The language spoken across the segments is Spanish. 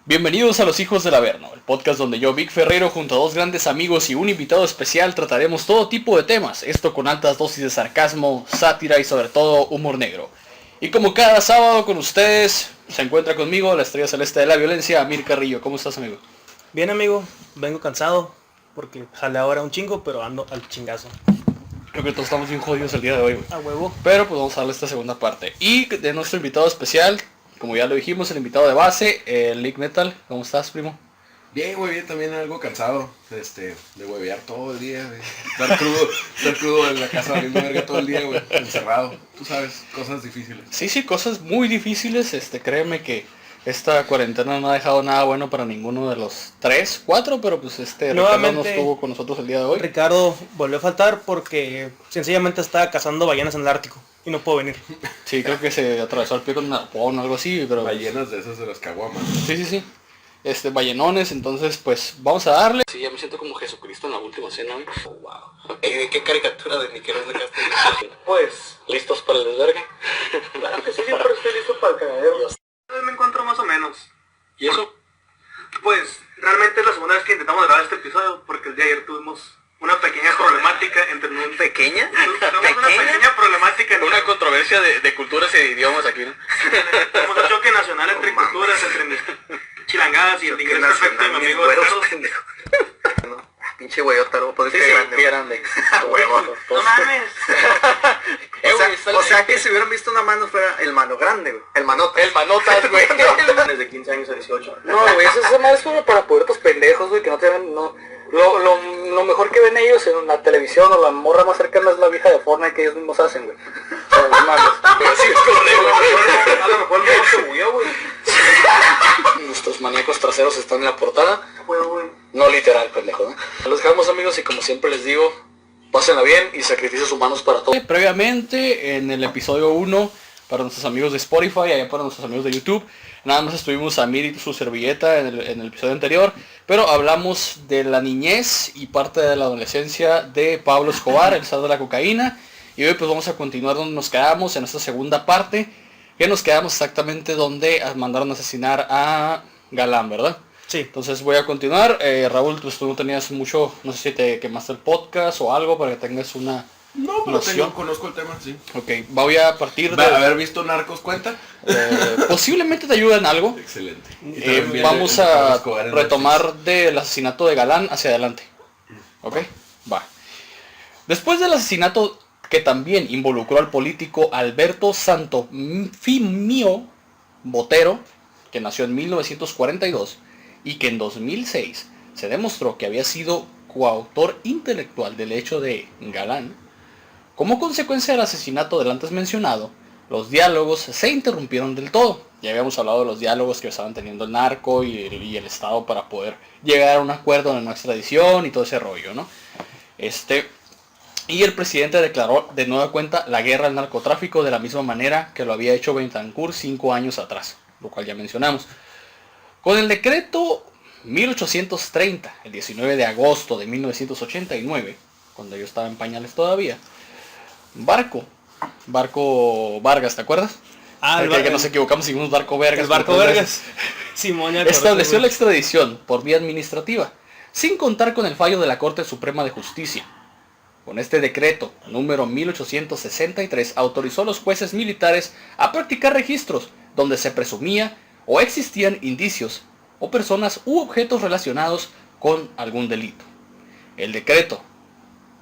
Bienvenidos a Los Hijos del Averno, el podcast donde yo, Vic Ferrero, junto a dos grandes amigos y un invitado especial trataremos todo tipo de temas, esto con altas dosis de sarcasmo, sátira y sobre todo humor negro. Y como cada sábado con ustedes, se encuentra conmigo la estrella celeste de la violencia, Amir Carrillo. ¿Cómo estás, amigo? Bien, amigo, vengo cansado porque sale ahora un chingo, pero ando al chingazo. Creo que todos estamos bien jodidos el día de hoy, güey. A huevo. Pero pues vamos a darle esta segunda parte. Y de nuestro invitado especial, como ya lo dijimos, el invitado de base, Lick Metal. ¿Cómo estás, primo? Bien, güey, bien, también algo cansado, de huevear todo el día, güey. Estar crudo en la casa valiendo verga todo el día, güey, encerrado. Tú sabes, cosas difíciles. Sí, cosas muy difíciles, créeme que esta cuarentena no ha dejado nada bueno para ninguno de los 3, 4, pero pues Ricardo no estuvo con nosotros el día de hoy. Ricardo volvió a faltar porque sencillamente estaba cazando ballenas en el Ártico y no pudo venir. Sí, creo que se atravesó el pie con un arpón o algo así, pero... Ballenas de esas de las caguamas. Sí. Ballenones, entonces pues vamos a darle. Sí, ya me siento como Jesucristo en la última cena, ¿no? Oh, wow. ¿Qué caricatura de Miquel de Castro? Pues, ¿Listos para el desvergue? claro que sí, siempre estoy listo para el cagadero. Me encuentro más o menos. ¿Y eso? Pues, realmente es la segunda vez que intentamos grabar este episodio porque el día de ayer tuvimos una pequeña problemática entre un... ¿Pequeña? Una pequeña problemática entre... Una controversia de culturas y de idiomas aquí, ¿no? Tenemos un choque nacional entre culturas, entre chilangadas y el inglés perfecto de mi amigo. Pinche güeyotaro, podés Sí, grande. Huevo. No mames. O sea que si hubieran visto una mano fuera el mano grande, güey. El manotas. El manotas, güey. Desde 15 años a 18. No, güey, eso es solo para pubertos pendejos, güey, que no tienen, no. Lo mejor que ven ellos en la televisión o la morra más cercana es la vieja de Fortnite que ellos mismos hacen, güey. O sea, no mames. Pero sí, es correcto. A lo mejor no se bugueó, güey. Nuestros maníacos traseros están en la portada. Güey. No literal, pendejo, ¿no? Los dejamos, amigos, y como siempre les digo, pásenla bien y sacrificios humanos para todos. Previamente, en el episodio 1, para nuestros amigos de Spotify, allá para nuestros amigos de YouTube, nada más estuvimos a Mir y su servilleta en el episodio anterior, pero hablamos de la niñez y parte de la adolescencia de Pablo Escobar, el zar de la cocaína, y hoy pues vamos a continuar donde nos quedamos en esta segunda parte, que nos quedamos exactamente donde mandaron a asesinar a Galán, ¿verdad? Sí. Entonces voy a continuar. Raúl, pues tú no tenías mucho, no sé si te quemaste el podcast o algo para que tengas una No, pero conozco el tema, sí. Ok, voy a partir de... ¿Haber visto Narcos cuenta? Posiblemente te ayude en algo. Excelente. Vamos a retomar del asesinato de Galán hacia adelante. Ok, va. Después del asesinato que también involucró al político Alberto Santofimio Botero, que nació en 1942 y que en 2006 se demostró que había sido coautor intelectual del hecho de Galán, como consecuencia del asesinato del antes mencionado, los diálogos se interrumpieron del todo. Ya habíamos hablado de los diálogos que estaban teniendo el narco y el Estado para poder llegar a un acuerdo de no extradición y todo ese rollo, ¿no? Y el presidente declaró de nueva cuenta la guerra al narcotráfico de la misma manera que lo había hecho Betancur 5 años atrás, lo cual ya mencionamos. Con el decreto 1830, el 19 de agosto de 1989, cuando yo estaba en pañales todavía, Barco Vargas, ¿te acuerdas? Que nos equivocamos y dijimos Barco Vergas. El Barco Vergas. Simón, estableció la extradición por vía administrativa, sin contar con el fallo de la Corte Suprema de Justicia. Con este decreto, número 1863, autorizó a los jueces militares a practicar registros donde se presumía o existían indicios o personas u objetos relacionados con algún delito. El decreto,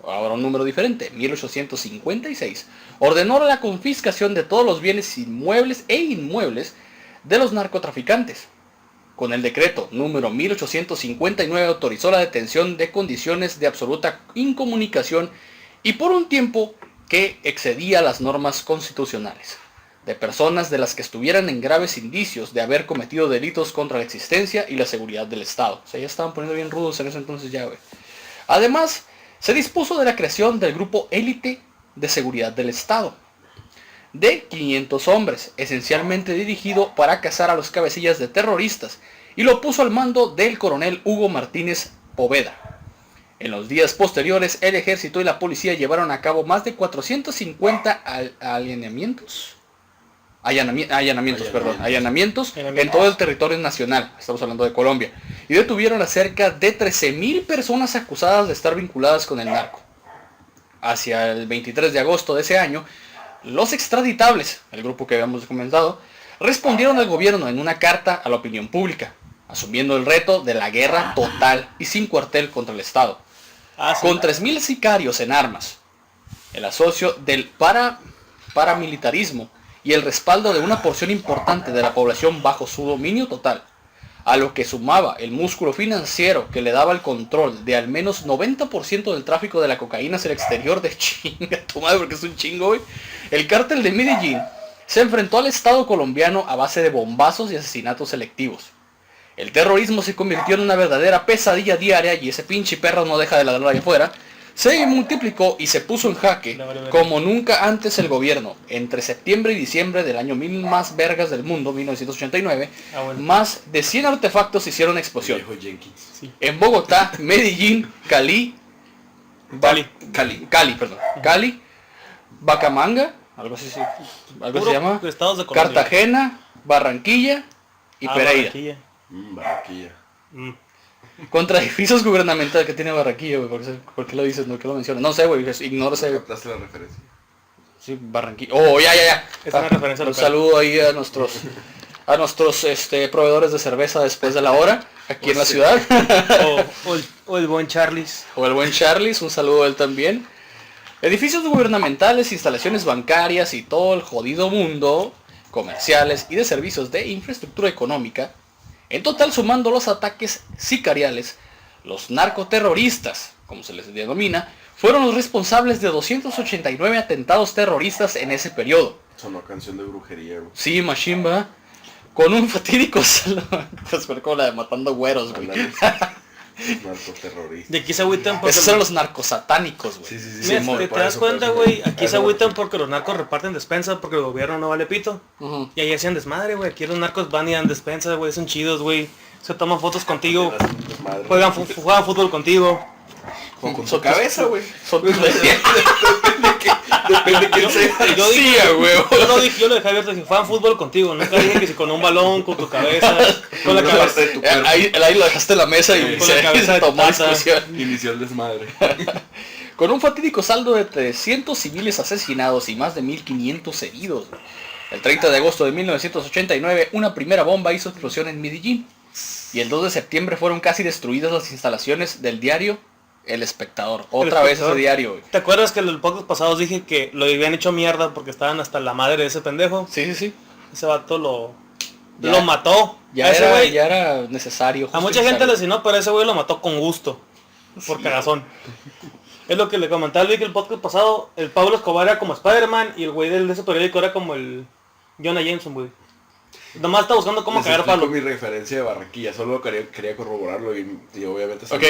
ahora un número diferente, 1856, ordenó la confiscación de todos los bienes inmuebles e inmuebles de los narcotraficantes. Con el decreto número 1859 autorizó la detención de condiciones de absoluta incomunicación y por un tiempo que excedía las normas constitucionales, de personas de las que estuvieran en graves indicios de haber cometido delitos contra la existencia y la seguridad del Estado. O sea, ya estaban poniendo bien rudos en ese entonces ya, güey. Además, se dispuso de la creación del grupo élite de seguridad del Estado, de 500 hombres, esencialmente dirigido para cazar a los cabecillas de terroristas, y lo puso al mando del coronel Hugo Martínez Poveda. En los días posteriores, el ejército y la policía llevaron a cabo más de 450 allanamientos allanamientos en todo el territorio nacional, estamos hablando de Colombia, y detuvieron a cerca de 13,000 personas acusadas de estar vinculadas con el narco. Hacia el 23 de agosto de ese año, los extraditables, el grupo que habíamos comentado, respondieron al gobierno en una carta a la opinión pública, asumiendo el reto de la guerra total y sin cuartel contra el Estado. Con 3,000 sicarios en armas, el asocio del paramilitarismo y el respaldo de una porción importante de la población bajo su dominio total, a lo que sumaba el músculo financiero que le daba el control de al menos 90% del tráfico de la cocaína hacia el exterior de chinga tu madre, porque es un chingo, güey. El cártel de Medellín se enfrentó al Estado colombiano a base de bombazos y asesinatos selectivos. El terrorismo se convirtió en una verdadera pesadilla diaria y ese pinche perro no deja de ladrar ahí afuera. Se multiplicó y se puso en jaque como nunca antes el gobierno. Entre septiembre y diciembre del año mil más vergas del mundo, 1989, más de 100 artefactos hicieron explosión. En Bogotá, Medellín, Cali, Bacamanga, algo así, algo se llama, Cartagena, Barranquilla y Pereira. Barranquilla. Contra edificios gubernamentales que tiene Barranquilla, güey. ¿Por qué lo dices? ¿No? ¿Qué lo mencionas? No sé, güey. Ignoro ese. ¿Captaste la referencia? Sí, Barranquilla. Oh, ya. Es una referencia un local. saludo ahí a nuestros proveedores de cerveza después de la hora, aquí en la ciudad. O el buen Charles. O el buen Charles, un saludo a él también. Edificios gubernamentales, instalaciones bancarias y todo el jodido mundo, comerciales y de servicios de infraestructura económica. En total, sumando los ataques sicariales, los narcoterroristas, como se les denomina, fueron los responsables de 289 atentados terroristas en ese periodo. Sonó canción de brujería, güey. Sí, Machimba, con un fatídico saldo, pues fue como la de matando güeros, güey. Narcoterroristas. De aquí se agüitan porque... Esos eran los narcosatánicos, güey. Sí. Mira, Simón, te por das eso, cuenta, por eso. güey, aquí se agüitan porque los narcos reparten despensas porque el gobierno no vale pito. Ujú. Y ahí hacían desmadre, güey. Aquí los narcos van y dan despensas, güey. Son chidos, güey. Se toman fotos contigo. Juegan fútbol contigo. Con su cabeza, güey. Depende de quién sea. Yo dije, Sí, güey. yo lo dejé abierto. Dije, juegan fútbol contigo. Nunca dije que si con un balón, con tu cabeza, con la Una cabeza. parte de tu cuerpo. Ahí lo dejaste en la mesa y Con la cabeza de tomó taza. discusión. Inició el desmadre. Con un fatídico saldo de 300 civiles asesinados y más de 1,500 heridos. El 30 de agosto de 1989, una primera bomba hizo explosión en Medellín. Y el 2 de septiembre fueron casi destruidas las instalaciones del diario El Espectador. Otra vez ese diario, güey. ¿Te acuerdas que en los pocos pasados dije que lo habían hecho mierda porque estaban hasta la madre de ese pendejo? Sí. Ese vato lo Ya. mató. Ya A ese güey, era necesario. a mucha gente le asesinó, pero ese güey lo mató con gusto. Por cagazón. Es lo que le comentaba el Vic el podcast pasado. El Pablo Escobar era como Spider-Man y el güey de ese periódico era como el Jonah Jameson, güey. Nomás está buscando cómo Les cagar explico palo. mi referencia de Barranquilla, solo quería corroborarlo y obviamente... Ok,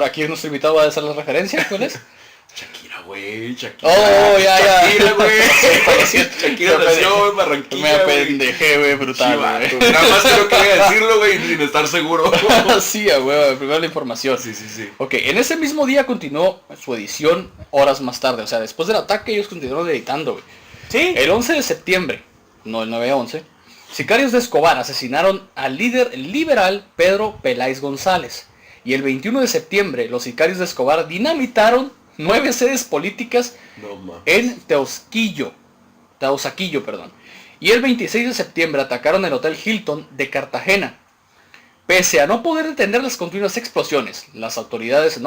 aquí nuestro invitado va a hacer las referencias, ¿cuál es? Shakira, güey, Shakira. Oh, ya. Shakira, güey. Shakira nació en Barranquilla, Me apendejé, güey, brutal, Sí, güey. nada más creo que voy a decirlo, güey, sin estar seguro. Sí, güey, primero la información. Sí. Ok, en ese mismo día continuó su edición horas más tarde. O sea, después del ataque ellos continuaron editando, güey. Sí. El 11 de septiembre, no el 9/11, sicarios de Escobar asesinaron al líder liberal Pedro Peláez González. Y el 21 de septiembre, los sicarios de Escobar dinamitaron 9 sedes políticas No mames. en Teusaquillo. Y el 26 de septiembre atacaron el Hotel Hilton de Cartagena. Pese a no poder detener las continuas explosiones, las autoridades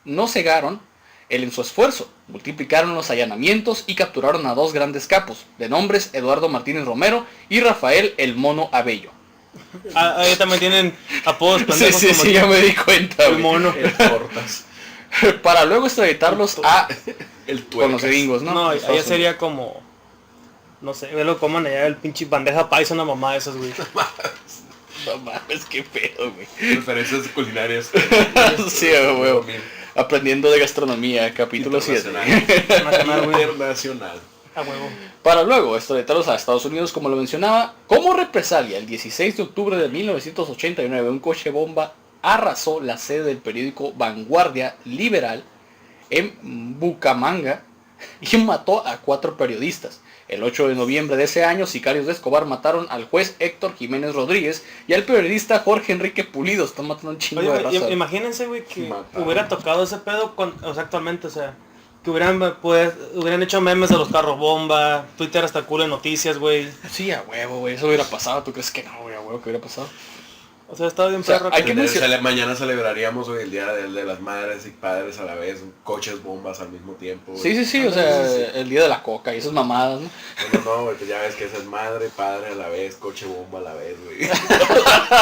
no cegaron en su esfuerzo. Multiplicaron los allanamientos y capturaron a 2 grandes capos, de nombres Eduardo Martínez Romero y Rafael El Mono Abello. Ahí también tienen apodos pendejos como Sí, ya me di cuenta, el güey. mono. El tortas. Para luego extraditarlos a El con los tuercas. gringos, ¿no? No, Estados allá sería como... No sé, velo coman allá el pinche bandeja paisa, una mamá de esas, güey. Unidos. No mames, qué pedo, güey. Referencias culinarias. Sí, güey. Aprendiendo de gastronomía, capítulo 7. Nacional, güey. Internacional. A huevo. Para luego extraditarlos a Estados Unidos, como lo mencionaba, como represalia, el 16 de octubre de 1989, un coche bomba arrasó la sede del periódico Vanguardia Liberal en Bucaramanga, y mató a 4 periodistas. El 8 de noviembre de ese año, sicarios de Escobar mataron al juez Héctor Jiménez Rodríguez y al periodista Jorge Enrique Pulido. Están matando un chingo Oye, de güey, raza. imagínense, güey, que Mataron. hubiera tocado ese pedo o sea, actualmente, o sea, que hubieran hecho memes de los carros bomba, Twitter hasta culo de noticias, güey. Sí, a huevo, güey. Eso hubiera pasado. ¿Tú crees que no, güey? A huevo que hubiera pasado. O sea, estaba bien O sea, perro. hay que Mañana celebraríamos hoy el día de las madres y padres a la vez, coches bombas al mismo tiempo. Güey. Sí, o sea, el día de la coca y esas mamadas, ¿no? No, güey, pues ya ves que esa es madre, padre a la vez, coche bomba a la vez, güey.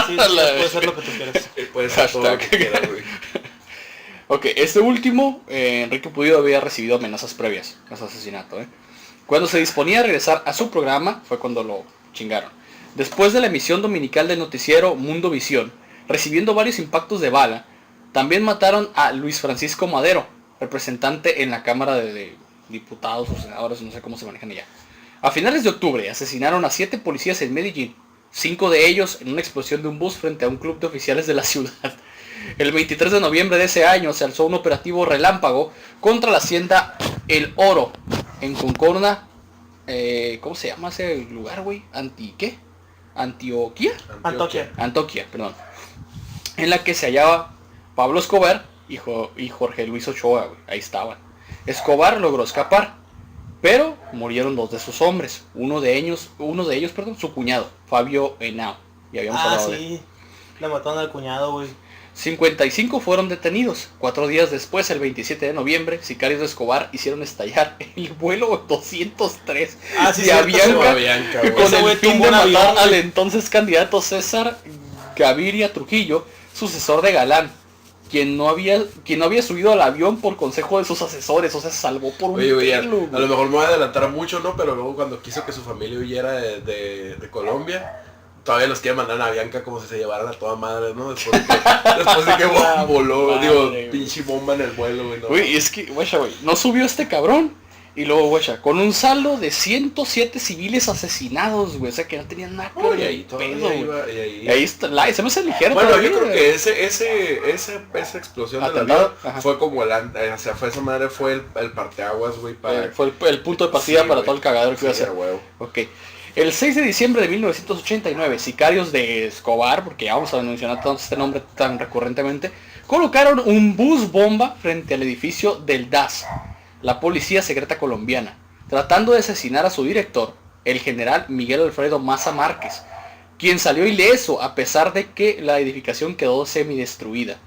Sí, la- puede ser lo que tú quieras. Puede ser todo lo que Hashtag. quieras, güey. Ok, este último, Enrique Pulido había recibido amenazas previas a su asesinato. Cuando se disponía a regresar a su programa, fue cuando lo chingaron. Después de la emisión dominical del noticiero Mundo Visión, recibiendo varios impactos de bala, también mataron a Luis Francisco Madero, representante en la Cámara de Diputados o Senadores, no sé cómo se manejan allá. A finales de octubre asesinaron a 7 policías en Medellín, 5 de ellos en una explosión de un bus frente a un club de oficiales de la ciudad. El 23 de noviembre de ese año se alzó un operativo relámpago contra la hacienda El Oro, en Concordia. ¿Cómo se llama ese lugar, güey? ¿Qué? ¿Antioquia? Antioquia, perdón. En la que se hallaba Pablo Escobar y Jorge Luis Ochoa, güey. Ahí estaban. Escobar logró escapar, pero murieron 2 de sus hombres. Uno de ellos, su cuñado, Fabio Henao. Y habíamos hablado de él. Sí. Le mataron al cuñado, güey. 55 fueron detenidos. 4 días después, el 27 de noviembre, sicarios de Escobar hicieron estallar el vuelo 203 Ah, sí, de cierto, Avianca, Avianca, güey. con Ese el güey fin tumbó de un matar avión, al güey. entonces candidato César Gaviria Trujillo, sucesor de Galán, quien no había subido al avión por consejo de sus asesores. O sea, se salvó por un Oye, güey, pelo, a lo mejor me voy a adelantar mucho, ¿no? Pero luego cuando quiso que su familia huyera de Colombia, todavía los quiere mandar a Bianca como si se llevaran a toda madre, ¿no? Después de que voló, Madre, digo, güey. pinche bomba en el vuelo, güey. ¿no? Güey, es que, güey, no subió este cabrón. Y luego, güey, con un saldo de 107 civiles asesinados, güey. O sea, que no tenían nada que ver. Y ahí con todavía pedo, güey. iba, y Y ahí está, se me hace ligero. Bueno, todavía, yo creo güey. que esa explosión del Atentado, avión ajá. fue como o sea, fue esa madre, fue el parteaguas, güey, para... Fue el punto de partida Sí, para güey. todo el cagadero que iba a Sí, hacer. a huevo. Ok. El 6 de diciembre de 1989, sicarios de Escobar, porque ya vamos a mencionar este nombre tan recurrentemente, colocaron un bus bomba frente al edificio del DAS, la Policía Secreta Colombiana, tratando de asesinar a su director, el general Miguel Alfredo Maza Márquez, quien salió ileso a pesar de que la edificación quedó semidestruida.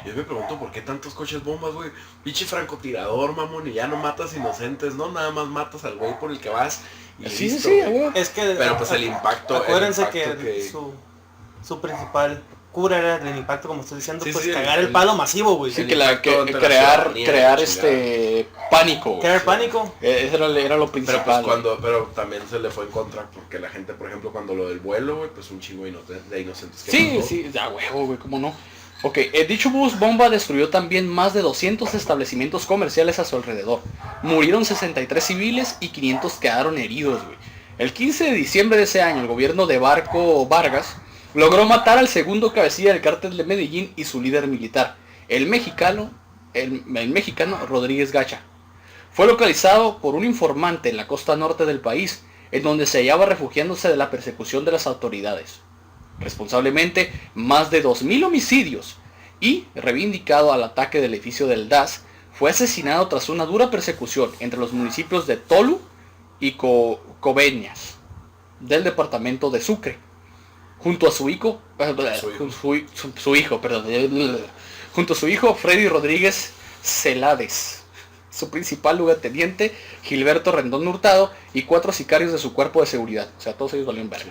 Yo me pregunto por qué tantos coches bombas, güey. Pinche francotirador, mamón, y ya no matas inocentes, ¿no? Nada más matas al güey por el que vas y Sí, listo, sí, güey. güey. Es que... Pero pues el impacto... Acuérdense el impacto que su principal cura era el impacto, como estoy diciendo, Sí, pues sí, cagar el- el palo masivo, güey. Sí, el que impacto ante la crear ciudadanía, pánico, güey. Crear pánico. Eso era lo Pero principal. pues pero también se le fue en contra porque la gente, por ejemplo, cuando lo del vuelo, güey, pues un chingo de inocentes que Sí, mató. sí, ya huevo, güey, cómo no. Ok, dicho bus bomba destruyó también más de 200 establecimientos comerciales a su alrededor. Murieron 63 civiles y 500 quedaron heridos, güey. El 15 de diciembre de ese año, el gobierno de Barco Vargas logró matar al segundo cabecilla del cártel de Medellín y su líder militar, el mexicano Rodríguez Gacha. Fue localizado por un informante en la costa norte del país, en donde se hallaba refugiándose de la persecución de las autoridades. Responsablemente más de 2000 homicidios, y, reivindicado al ataque del edificio del DAS, fue asesinado tras una dura persecución entre los municipios de Tolu y Coveñas, del departamento de Sucre, junto a junto a su hijo Freddy Rodríguez Celades, su principal lugarteniente Gilberto Rendón Hurtado y 4 sicarios de su cuerpo de seguridad. O sea, todos ellos valían verga.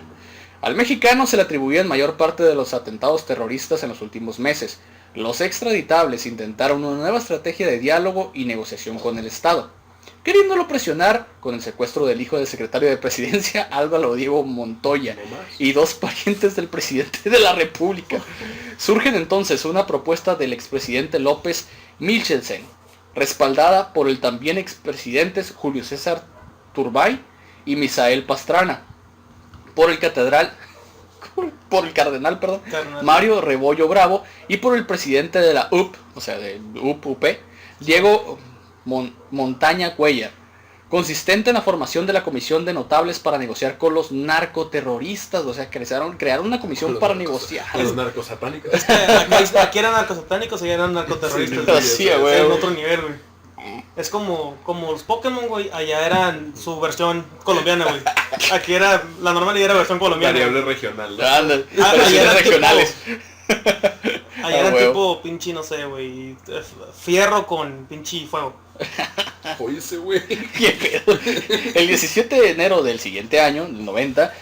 Al mexicano se le atribuían mayor parte de los atentados terroristas en los últimos meses. Los extraditables intentaron una nueva estrategia de diálogo y negociación con el Estado, queriéndolo presionar con el secuestro del hijo del secretario de Presidencia Álvaro Diego Montoya y 2 parientes del presidente de la República. Surgen entonces una propuesta del expresidente López Michelsen, respaldada por el también expresidentes Julio César Turbay y Misael Pastrana, por el cardenal Mario Rebollo Bravo y por el presidente de la UP, o sea, de UP, Diego Montaña Cuellar, consistente en la formación de la comisión de notables para negociar con los narcoterroristas. O sea, crearon una comisión para negociar. Los narcosatánicos. Aquí eran narcosatánicos, allá eran narcoterroristas. Sí, Es güey. en otro nivel, güey. Es como los Pokémon, güey. Allá eran su versión colombiana, güey. Aquí era la normal y era versión colombiana. Variable regional, ¿no? Anda, allá versiones era regionales. Allá era huevo. tipo pinche, no sé, güey. Fierro con pinche fuego. Oye, ese güey. ¿Qué pedo? El 17 de enero del siguiente año, del 90,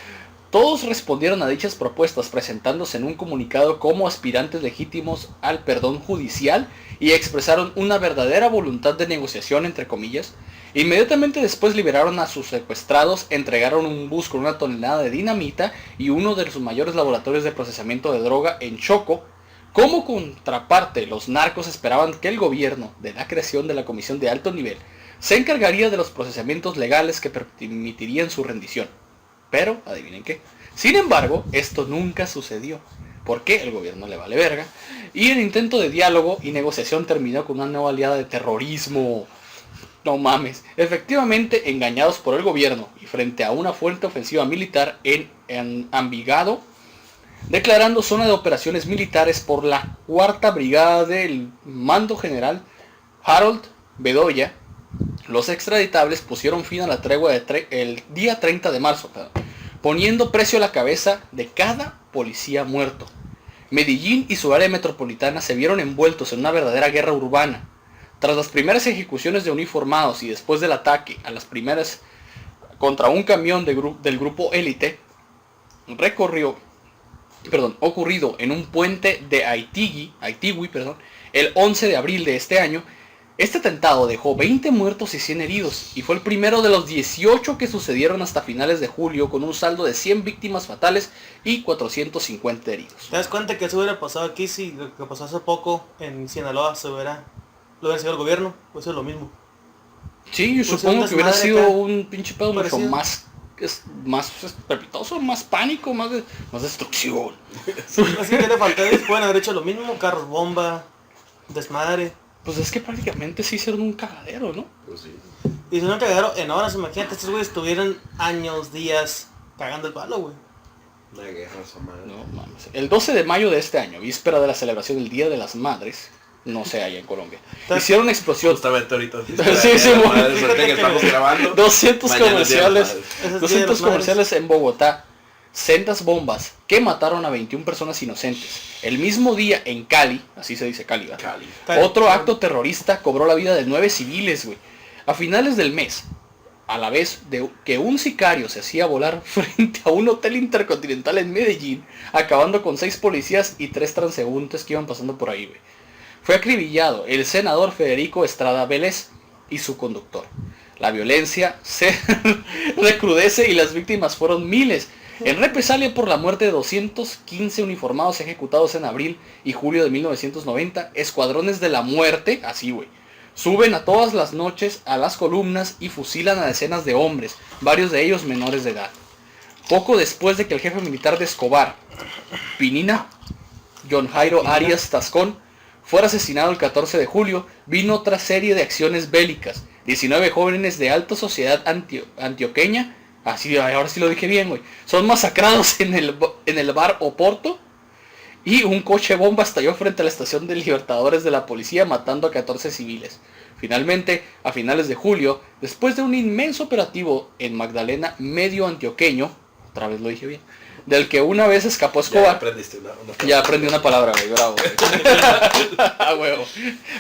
todos respondieron a dichas propuestas presentándose en un comunicado como aspirantes legítimos al perdón judicial y expresaron una verdadera voluntad de negociación, entre comillas. Inmediatamente después liberaron a sus secuestrados, entregaron un bus con 1 tonelada de dinamita y uno de sus mayores laboratorios de procesamiento de droga en Choco. Como contraparte, los narcos esperaban que el gobierno, de la creación de la comisión de alto nivel, se encargaría de los procesamientos legales que permitirían su rendición. Pero, adivinen qué. Sin embargo, esto nunca sucedió, porque el gobierno le vale verga, y el intento de diálogo y negociación terminó con una nueva aliada de terrorismo. No mames. Efectivamente, engañados por el gobierno y frente a una fuerte ofensiva militar en Envigado, declarando zona de operaciones militares por la 4ª Brigada del Mando General Harold Bedoya, los extraditables pusieron fin a la tregua el día 30 de marzo, poniendo precio a la cabeza de cada policía muerto. Medellín y su área metropolitana se vieron envueltos en una verdadera guerra urbana. Tras las primeras ejecuciones de uniformados y después del ataque a las primeras contra un camión del grupo élite, ocurrido en un puente de Aitigui, el 11 de abril de este año, este atentado dejó 20 muertos y 100 heridos, y fue el primero de los 18 que sucedieron hasta finales de julio, con un saldo de 100 víctimas fatales y 450 heridos. ¿Te das cuenta que eso hubiera pasado aquí si lo que pasó hace poco en Sinaloa lo hubiera sido el gobierno? Pues es lo mismo. Sí, yo Pues supongo un que hubiera desmadre sido acá. un pinche pedo mucho Parecido. más estrepitoso, más pánico, más destrucción. Así que le faltó, pueden haber hecho lo mismo, carros bomba, desmadre. Pues es que prácticamente se hicieron un cagadero, ¿no? Pues sí. Y si no cagaron en horas, imagínate, estos güeyes estuvieron años, días cagando el palo, güey. Una guerra, esa madre. No mames. El 12 de mayo de este año, víspera de la celebración del Día de las Madres, no sé, allá en Colombia, hicieron una explosión. Justamente ahorita. Sí, sí, Ahorita fíjate que que estamos grabando. 200 mañana es Día de las comerciales, Madres. Ese es Día de 200 las comerciales en Bogotá, sendas bombas que mataron a 21 personas inocentes. El mismo día en Cali, así se dice Cali, ¿verdad? Cali. Otro acto terrorista cobró la vida de 9 civiles, güey. A finales del mes, a la vez de que un sicario se hacía volar frente a un hotel intercontinental en Medellín, acabando con 6 policías y 3 transeúntes que iban pasando por ahí, güey. Fue acribillado el senador Federico Estrada Vélez y su conductor. La violencia se recrudece y las víctimas fueron miles. En represalia por la muerte de 215 uniformados ejecutados en abril y julio de 1990, escuadrones de la muerte, así güey, suben a todas las noches a las columnas y fusilan a decenas de hombres, varios de ellos menores de edad. Poco después de que el jefe militar de Escobar, Pinina, John Jairo Arias Tascón, fuera asesinado el 14 de julio, vino otra serie de acciones bélicas. 19 jóvenes de alta sociedad antioqueña, así, ahora sí lo dije bien, güey, son masacrados en el bar Oporto, y un coche bomba estalló frente a la estación de Libertadores de la policía, matando a 14 civiles. Finalmente, a finales de julio, después de un inmenso operativo en Magdalena, medio antioqueño, otra vez lo dije bien, del que una vez escapó Ya Escobar. aprendiste una Ya aprendí una palabra, güey, bravo, güey. A huevo.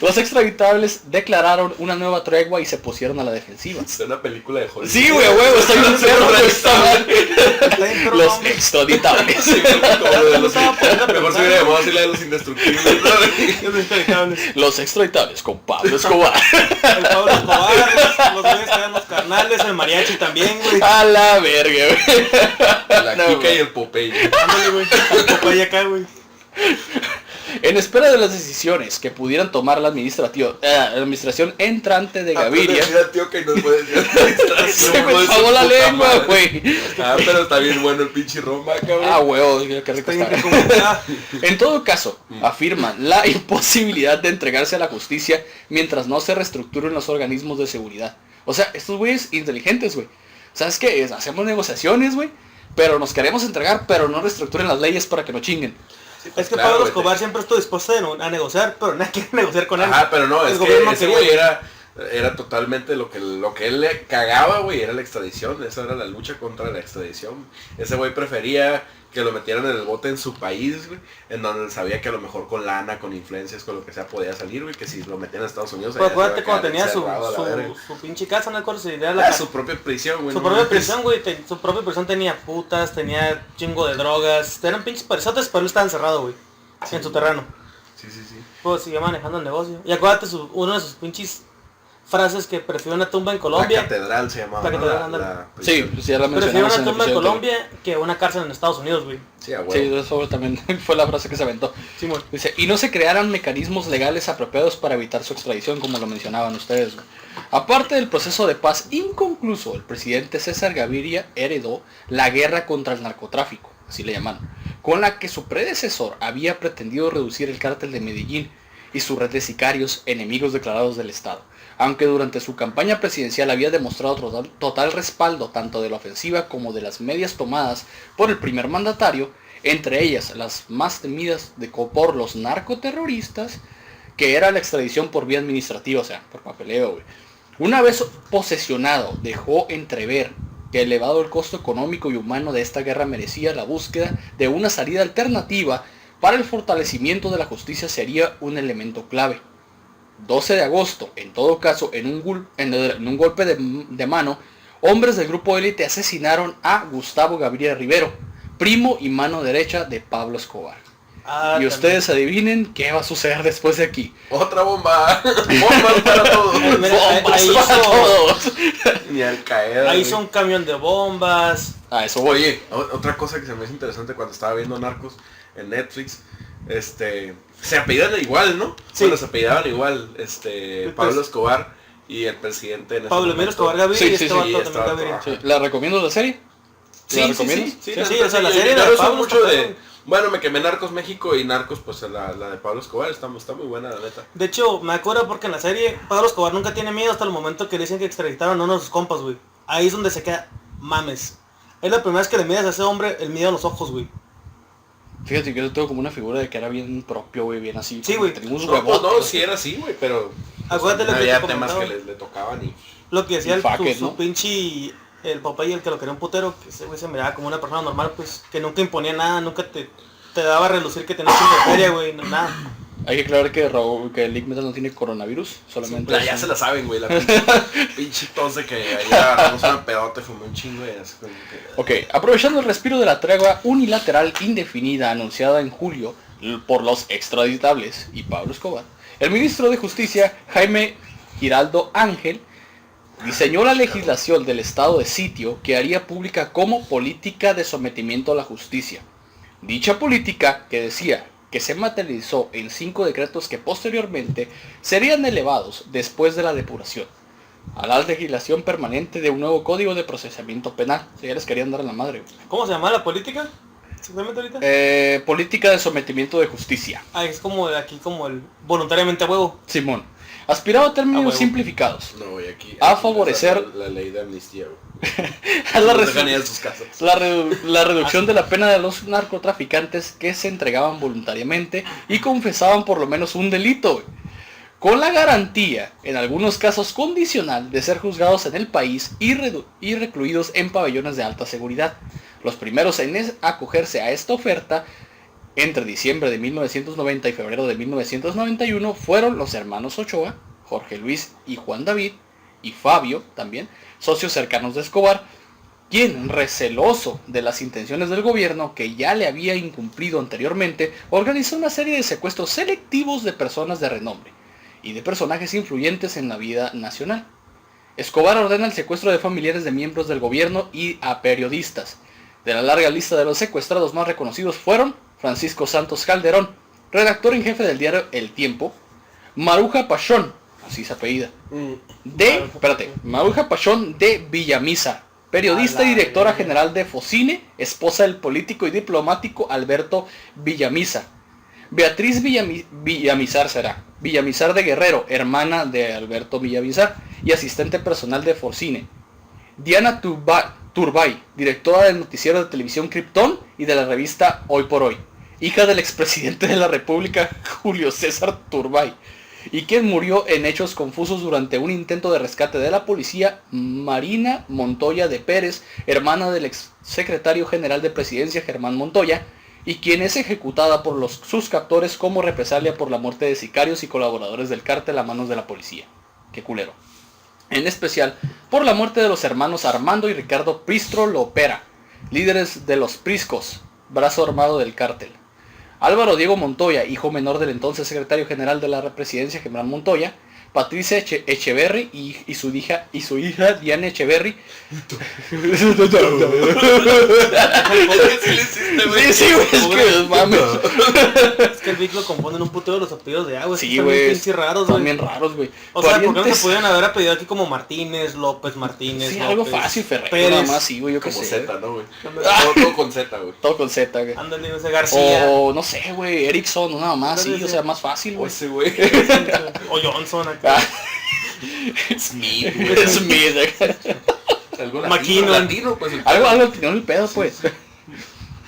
Los extraditables declararon una nueva tregua y se pusieron a la defensiva. Es una película de Hollywood. Sí, güey, a huevo, estoy enfermo, güey, esta madre. Está bien, pero Los hombre, extraditables. Sí, como lo de los- Estaba poniendo a Mejor se pensar. hubiera llamado así la de los indestructibles, ¿no? los inexplicables. Los extraditables con Pablo Escobar. El Pablo Escobar, los güeyes que eran los carnales, el mariachi también, güey. A la verga, güey. La No, Kika güey. y el Popeye. Ándale, güey. El Popeye acá, güey. En espera de las decisiones que pudieran tomar la administración entrante de Gaviria. Mira, tío, que nos puede decir. Se me trabó la lengua, güey. Pero está bien bueno el pinche Roma, cabrón. Ah, huevo, qué rico está. En todo caso, afirman la imposibilidad de entregarse a la justicia mientras no se reestructuren los organismos de seguridad. O sea, estos güeyes inteligentes, güey. ¿Sabes qué? Hacemos negociaciones, güey, pero nos queremos entregar, pero no reestructuren las leyes para que no chinguen. Sí, Es que claro, Pablo güey, Escobar siempre estuvo dispuesto a negociar, pero nadie quiere negociar con él. Ajá, pero no, El es gobierno que ese quería, güey era totalmente lo que él le cagaba, güey, era la extradición. Esa era la lucha contra la extradición. Ese güey prefería que lo metieran en el bote en su país, güey, en donde sabía que a lo mejor con lana, con influencias, con lo que sea podía salir, güey, que si lo metían a Estados Unidos... Pero allá se iba a acuérdate cuando quedar tenía encerrado a la verga. su pinche casa, no recuerdo si era la Su propia prisión, güey. Su no propia mames. prisión, güey, su propia prisión tenía putas, tenía chingo de drogas, eran pinches parisotes, pero él estaba encerrado, güey, en su terreno. Sí. Pues seguía manejando el negocio. Y acuérdate, uno de sus pinches frases que prefiero una tumba en Colombia. La catedral se llamaba, La ¿no? catedral, ándale. Sí, prisión. sí, ya la Prefiero mencionamos una en el tumba en episodio Colombia que una cárcel en Estados Unidos, güey. Sí, a huevo. Sí, eso también fue la frase que se aventó. Simón. Dice, y no se crearan mecanismos legales apropiados para evitar su extradición, como lo mencionaban ustedes, güey. Aparte del proceso de paz inconcluso, el presidente César Gaviria heredó la guerra contra el narcotráfico, así le llamaron, con la que su predecesor había pretendido reducir el cártel de Medellín y su red de sicarios enemigos declarados del Estado. Aunque durante su campaña presidencial había demostrado total respaldo tanto de la ofensiva como de las medidas tomadas por el primer mandatario, entre ellas las más temidas por los narcoterroristas, que era la extradición por vía administrativa, o sea, por papeleo, güey. Una vez posesionado, dejó entrever que elevado el costo económico y humano de esta guerra merecía la búsqueda de una salida alternativa para el fortalecimiento de la justicia sería un elemento clave. 12 de agosto, en todo caso, en un golpe de mano, hombres del grupo élite asesinaron a Gustavo Gaviria Rivero, primo y mano derecha de Pablo Escobar. Y ustedes adivinen qué va a suceder después de aquí. Otra bomba. Bombas para todos. ¡Bombas ahí para hizo- todos! Ni al caer. Ahí güey. hizo un camión de bombas. A eso voy. Oye, otra cosa que se me hizo interesante cuando estaba viendo Narcos en Netflix, se apellidan igual, ¿no? Sí. Bueno, se apellidaban igual, Pablo Pues- Escobar y el presidente en ese Pablo Emilio momento. Escobar Gaviria Sí, y sí, este sí, vato este también vato, Gaviria. Sí, ¿la recomiendo la serie? ¿La recomiendas? Sí, o sea, la serie yo de no soy Pablo mucho está de... perro. Bueno, me quemé Narcos México y Narcos, pues la de Pablo Escobar está muy buena, la neta. De hecho, me acuerdo porque en la serie Pablo Escobar nunca tiene miedo hasta el momento que dicen que extraditaron a uno de sus compas, güey. Ahí es donde se queda, mames. Es la primera vez que le miras a ese hombre el miedo a los ojos, güey. Fíjate que yo tengo como una figura de que era bien propio, güey, bien así. Sí, como güey. que tenía unos No, pues huevotes. no, sí era así, güey, pero... Acuérdate lo que había te temas comentaba. que le tocaban y... Lo que decía Fuck it, su ¿no? pinche el papá y el que lo quería un putero, que ese güey se miraba como una persona normal, pues, que nunca imponía nada, nunca te daba a relucir que tenía chingo de feria, güey, no, nada. Hay que aclarar que el Lick Metal no tiene coronavirus, solamente... Ya se la saben, güey, la pinche tos de que ayer agarramos una pedota y fumé un chingo y así como que... Ok, aprovechando el respiro de la tregua unilateral indefinida anunciada en julio por los extraditables y Pablo Escobar, el ministro de Justicia, Jaime Giraldo Ángel, diseñó la legislación del estado de sitio que haría pública como política de sometimiento a la justicia. Dicha política, que decía que se materializó en 5 decretos que posteriormente serían elevados después de la depuración a la legislación permanente de un nuevo código de procesamiento penal. Si ya les querían dar en la madre. ¿Cómo se llama la política? Exactamente ahorita. Política de sometimiento de justicia. Ah, es como aquí como el voluntariamente a huevo. Simón. Aspirado a términos huevo. simplificados. No, güey, aquí... A aquí favorecer- La ley de amnistía, güey. A la No res- dejan ir a sus casas. la reducción de la pena de los narcotraficantes que se entregaban voluntariamente y confesaban por lo menos un delito, güey, con la garantía, en algunos casos condicional, de ser juzgados en el país y recluidos en pabellones de alta seguridad. Los primeros en acogerse a esta oferta entre diciembre de 1990 y febrero de 1991 fueron los hermanos Ochoa, Jorge Luis y Juan David, y Fabio también, socios cercanos de Escobar, quien, receloso de las intenciones del gobierno que ya le había incumplido anteriormente, organizó una serie de secuestros selectivos de personas de renombre y de personajes influyentes en la vida nacional. Escobar ordena el secuestro de familiares de miembros del gobierno y a periodistas. De la larga lista de los secuestrados más reconocidos fueron Francisco Santos Calderón, redactor en jefe del diario El Tiempo, Maruja Pachón, así se apellida, Maruja Pachón de Villamizar, periodista y directora general de Focine, esposa del político y diplomático Alberto Villamizar. Beatriz Villamizar de Guerrero, hermana de Alberto Villamizar y asistente personal de Focine. Diana Turbay, directora del noticiero de televisión Krypton y de la revista Hoy por Hoy, hija del expresidente de la República Julio César Turbay, y quien murió en hechos confusos durante un intento de rescate de la policía. Marina Montoya de Pérez, hermana del exsecretario general de Presidencia Germán Montoya, y quien es ejecutada por sus captores como represalia por la muerte de sicarios y colaboradores del cártel a manos de la policía. Qué culero. En especial por la muerte de los hermanos Armando y Ricardo Pristro Lopera, líderes de los Priscos, brazo armado del cártel. Álvaro Diego Montoya, hijo menor del entonces secretario general de la Presidencia Germán Montoya, Patricia Echeverry y su hija Diana Echeverry. Sí, güey, es que mames. Es que el Vic lo componen un puto de los apellidos de agua. Sí, güey. Están raros, Están güey. bien raros, güey. O sea, ¿por qué no se pudieran haber apellido aquí como Martínez, López Martínez? Sí, López, algo fácil, Ferrer, Pérez, nada más, sí, güey, yo qué Como sé. Z, ¿no, güey? Todo con Z, güey. Todo con Z, güey. ándale, ese García. O no sé, güey, Erickson, o nada más, sí, Ándale, o sea, más fácil, O güey. ese, güey. O Johnson acá. Ah, Smith, güey. Smith, Algo McKinnon. latino, pues. algo no el pedo, pues.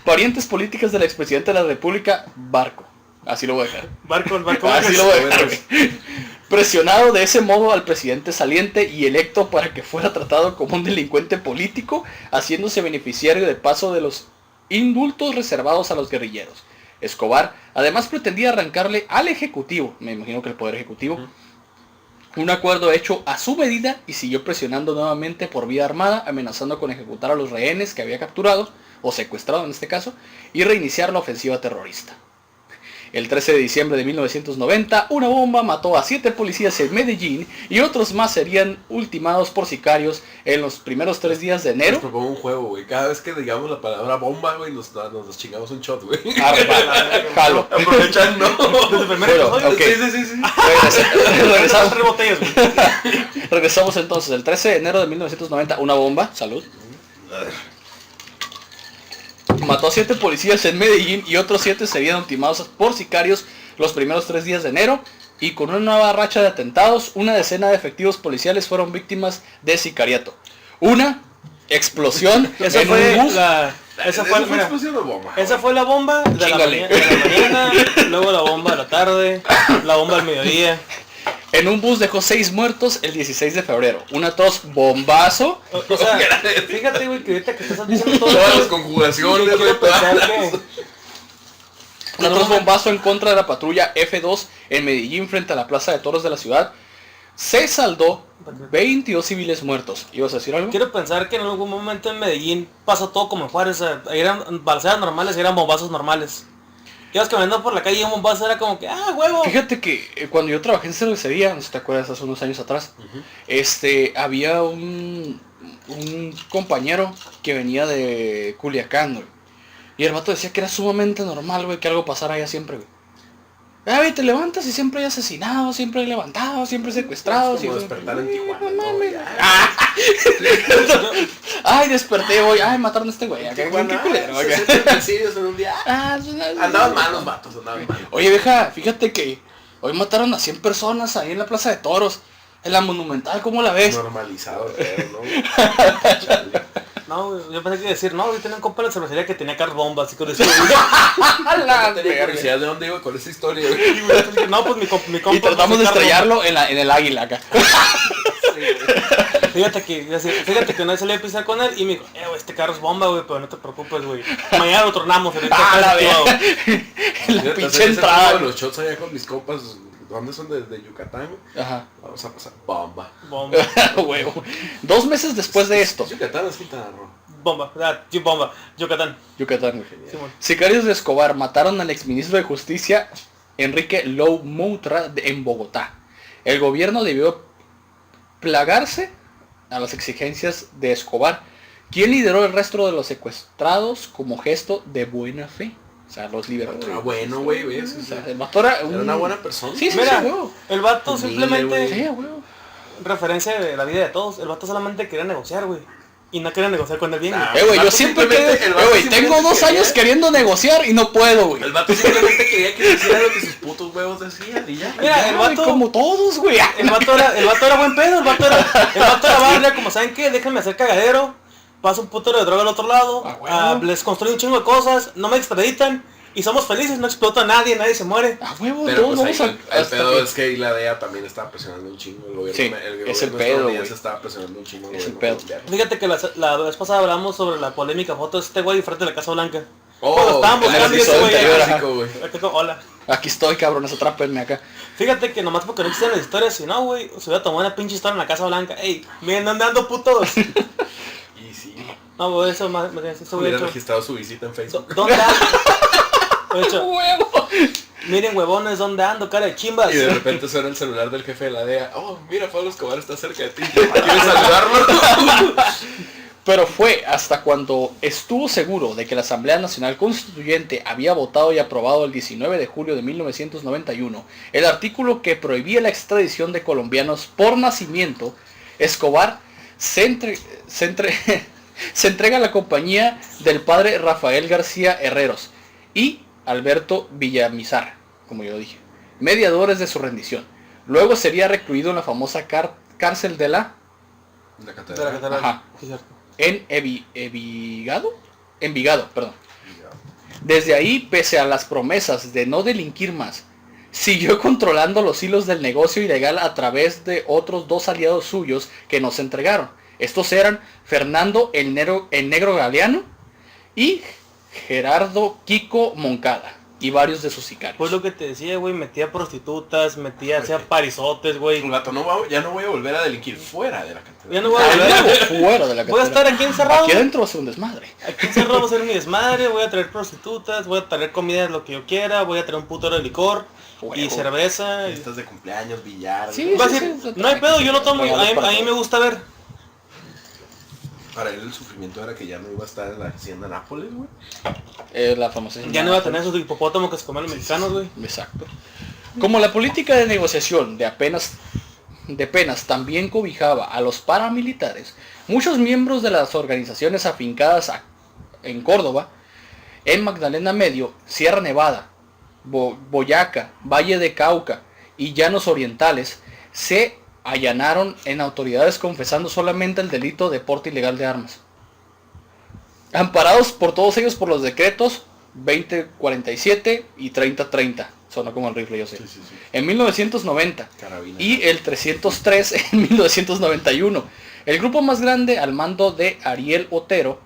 Parientes políticas del expresidente de la República, Barco. Así lo voy a dejar. Barco. Así lo voy a dejar, güey. Presionado de ese modo al presidente saliente y electo para que fuera tratado como un delincuente político, haciéndose beneficiario de paso de los indultos reservados a los guerrilleros. Escobar además pretendía arrancarle al Ejecutivo, me imagino que el Poder Ejecutivo, un acuerdo hecho a su medida y siguió presionando nuevamente por vía armada, amenazando con ejecutar a los rehenes que había capturado, o secuestrado en este caso, y reiniciar la ofensiva terrorista. El 13 de diciembre de 1990, una bomba mató a 7 policías en Medellín y otros más serían ultimados por sicarios en los primeros 3 días de Les enero. propongo un juego, güey. Cada vez que digamos la palabra bomba, güey, nos chingamos un shot, güey. Jalo. Aprovechando. Desde el primer Bueno, episodio. ok. Sí. Regresamos. 3 botellas, güey. Regresamos entonces. El 13 de enero de 1990, una bomba, salud, mató a 7 policías en Medellín y otros 7 serían ultimados por sicarios los primeros 3 días de enero. Y con una nueva racha de atentados, una decena de efectivos policiales fueron víctimas de sicariato. Una explosión Esa en fue un bus. Esa fue, fue mira, explosión o bomba. esa fue la bomba de la Chíngale. mañana, luego la bomba de la tarde, la bomba del mediodía. En un bus dejó 6 muertos el 16 de febrero. Un atroz bombazo. O sea, fíjate, güey, que ahorita que estás diciendo todo Todas las esto, conjugaciones, yo güey. quiero pensar que Un atroz bombazo en contra de la patrulla F2 en Medellín frente a la Plaza de Toros de la ciudad. Se saldó 22 civiles muertos. ¿Ibas a decir algo? quiero pensar que en algún momento en Medellín pasó todo como en Juárez, o sea, eran balaceras normales y eran bombazos normales. Ibas caminando por la calle y un bombazo era como que, huevo. Fíjate que cuando yo trabajé en cervecería, no sé si te acuerdas, hace unos años atrás, había un compañero que venía de Culiacán, güey. Y el vato decía que era sumamente normal, güey, que algo pasara allá siempre, güey. Güey, te levantas y siempre hay asesinados, siempre hay levantados, siempre hay secuestrados. Como y despertar en Tijuana, no ¿no? mames. Ya. Ay, desperté hoy. Ay, mataron a este güey. Acá, qué culero, acá. 60 homicidios en un día. Andaban mal los vatos, andaban mal. Oye, vieja, fíjate que hoy mataron a 100 personas ahí en la Plaza de Toros. En la Monumental, ¿cómo la ves? Normalizado el pedo, ¿no? Chale. No, güey, yo pensé que iba a decir, no, yo tenía un compa en la cervecería que tenía carros bombas, así con eso. ¡Hala! Tenía curiosidad de dónde iba con esa historia, güey. No, pues mi compa. Y tratamos de carro estrellarlo en el águila acá. bomba. Fíjate que una vez salí a pisar con él y me dijo, güey, este carro es bomba, güey, pero no te preocupes, güey. Mañana lo tornamos, ahorita ¡Ah, está la activado. verga! La Fíjate, pinche hacer entrada. los shots allá con mis compas. ¿Dónde son? De Yucatán, güey. Ajá. Vamos a pasar bomba. Bomba, Huevo. 2 meses después de esto. Yucatán es Quintana Roo. bomba, Yucatán. Yucatán, güey. Simón. Sicarios de Escobar mataron al exministro de Justicia Enrique Lou Moutra en Bogotá. El gobierno debió plagarse a las exigencias de Escobar, quien lideró el resto de los secuestrados como gesto de buena fe. O sea, los liberó. Ah, bueno, güey, ¿ves? O sea, el vato era Era una buena persona. Sí, sí, Mira, sí, huevo. el vato Humilde, simplemente, Sí, huevo. referencia de la vida de todos, el vato solamente quería negociar, güey. Y no quería negociar con el bien, güey. Ah, Güey, el yo vato siempre simplemente- el vato güey, simplemente tengo 2 quería- años queriendo negociar y no puedo, güey. El vato simplemente quería que hiciera lo que sus putos huevos decían y ya. Mira, el Güey, vato, como todos, güey. el vato era buen pedo, el vato era barrio, como saben qué, déjenme hacer cagadero, paso un puto de droga al otro lado, les construyo un chingo de cosas, no me extraditan y somos felices, no explota a nadie se muere. A huevo, Pero todos pues ahí vamos el hasta pedo que- es que la DEA también estaba presionando un chingo. El gobierno, Sí, es el pedo, güey. estaba presionando un chingo. Es el pedo. Fíjate que la vez pasada hablamos sobre la polémica foto de este güey frente a la Casa Blanca. Oh, Cuando estábamos en el buscando y ese episodio güey anterior, acá, ajá. güey. acá como, hola. Aquí estoy, cabrones, atrápenme acá. Fíjate que nomás porque no existen las historias, si no, güey, se hubiera tomado una pinche historia en la Casa Blanca. Ey, miren, ¿dónde ando, putos? Y sí, No, güey, eso más, eso hubiera hubiera hecho. registrado su visita en Facebook. ¿Dónde ando? De hecho, ¡Huevo! miren, huevones, ¿dónde ando, cara de chimbas? Y de repente suena el celular del jefe de la DEA. Oh, mira, Pablo Escobar está cerca de ti. ¿Quieres saludarlo? Pero fue hasta cuando estuvo seguro de que la Asamblea Nacional Constituyente había votado y aprobado el 19 de julio de 1991 el artículo que prohibía la extradición de colombianos por nacimiento. Escobar se entrega a la compañía del padre Rafael García Herreros y Alberto Villamizar, como yo dije, mediadores de su rendición. Luego sería recluido en la famosa cárcel de la La De la catedral. catedral. Ajá. Sí, cierto. en Envigado, perdón. Desde ahí, pese a las promesas de no delinquir más, siguió controlando los hilos del negocio ilegal a través de otros 2 aliados suyos que nos entregaron. Estos eran Fernando el Negro Galeano y Gerardo Kiko Moncada y varios de sus sicarios. Pues lo que te decía, güey, metía prostitutas, hacía parizotes, güey. Un gato, ya no voy a volver a delinquir fuera de la catedral. Ya no voy a volver a... Fuera de la Voy a estar catedral. aquí encerrado. Aquí adentro va a ser un desmadre. Aquí encerrado va a ser mi desmadre, voy a traer prostitutas, voy a traer comida, lo que yo quiera, voy a traer un putero de licor y Huevo. cerveza. Y... Fiestas de cumpleaños, billar. Sí, Va a decir, no hay pedo, yo lo tomo, a mí me gusta ver. Para él el sufrimiento era que ya no iba a estar en la hacienda Nápoles, güey. La famosa... Ya no iba a tener esos hipopótamos que se comen los mexicanos, güey. Exacto. Como la política de negociación de penas también cobijaba a los paramilitares, muchos miembros de las organizaciones afincadas en Córdoba, en Magdalena Medio, Sierra Nevada, Boyacá, Valle de Cauca y Llanos Orientales se allanaron en autoridades confesando solamente el delito de porte ilegal de armas. Amparados por todos ellos por los decretos 2047 y 3030. Sonó como el rifle, yo sé. Sí, sí, sí. En 1990 Carabina. y el 303 en 1991. El grupo más grande, al mando de Ariel Otero,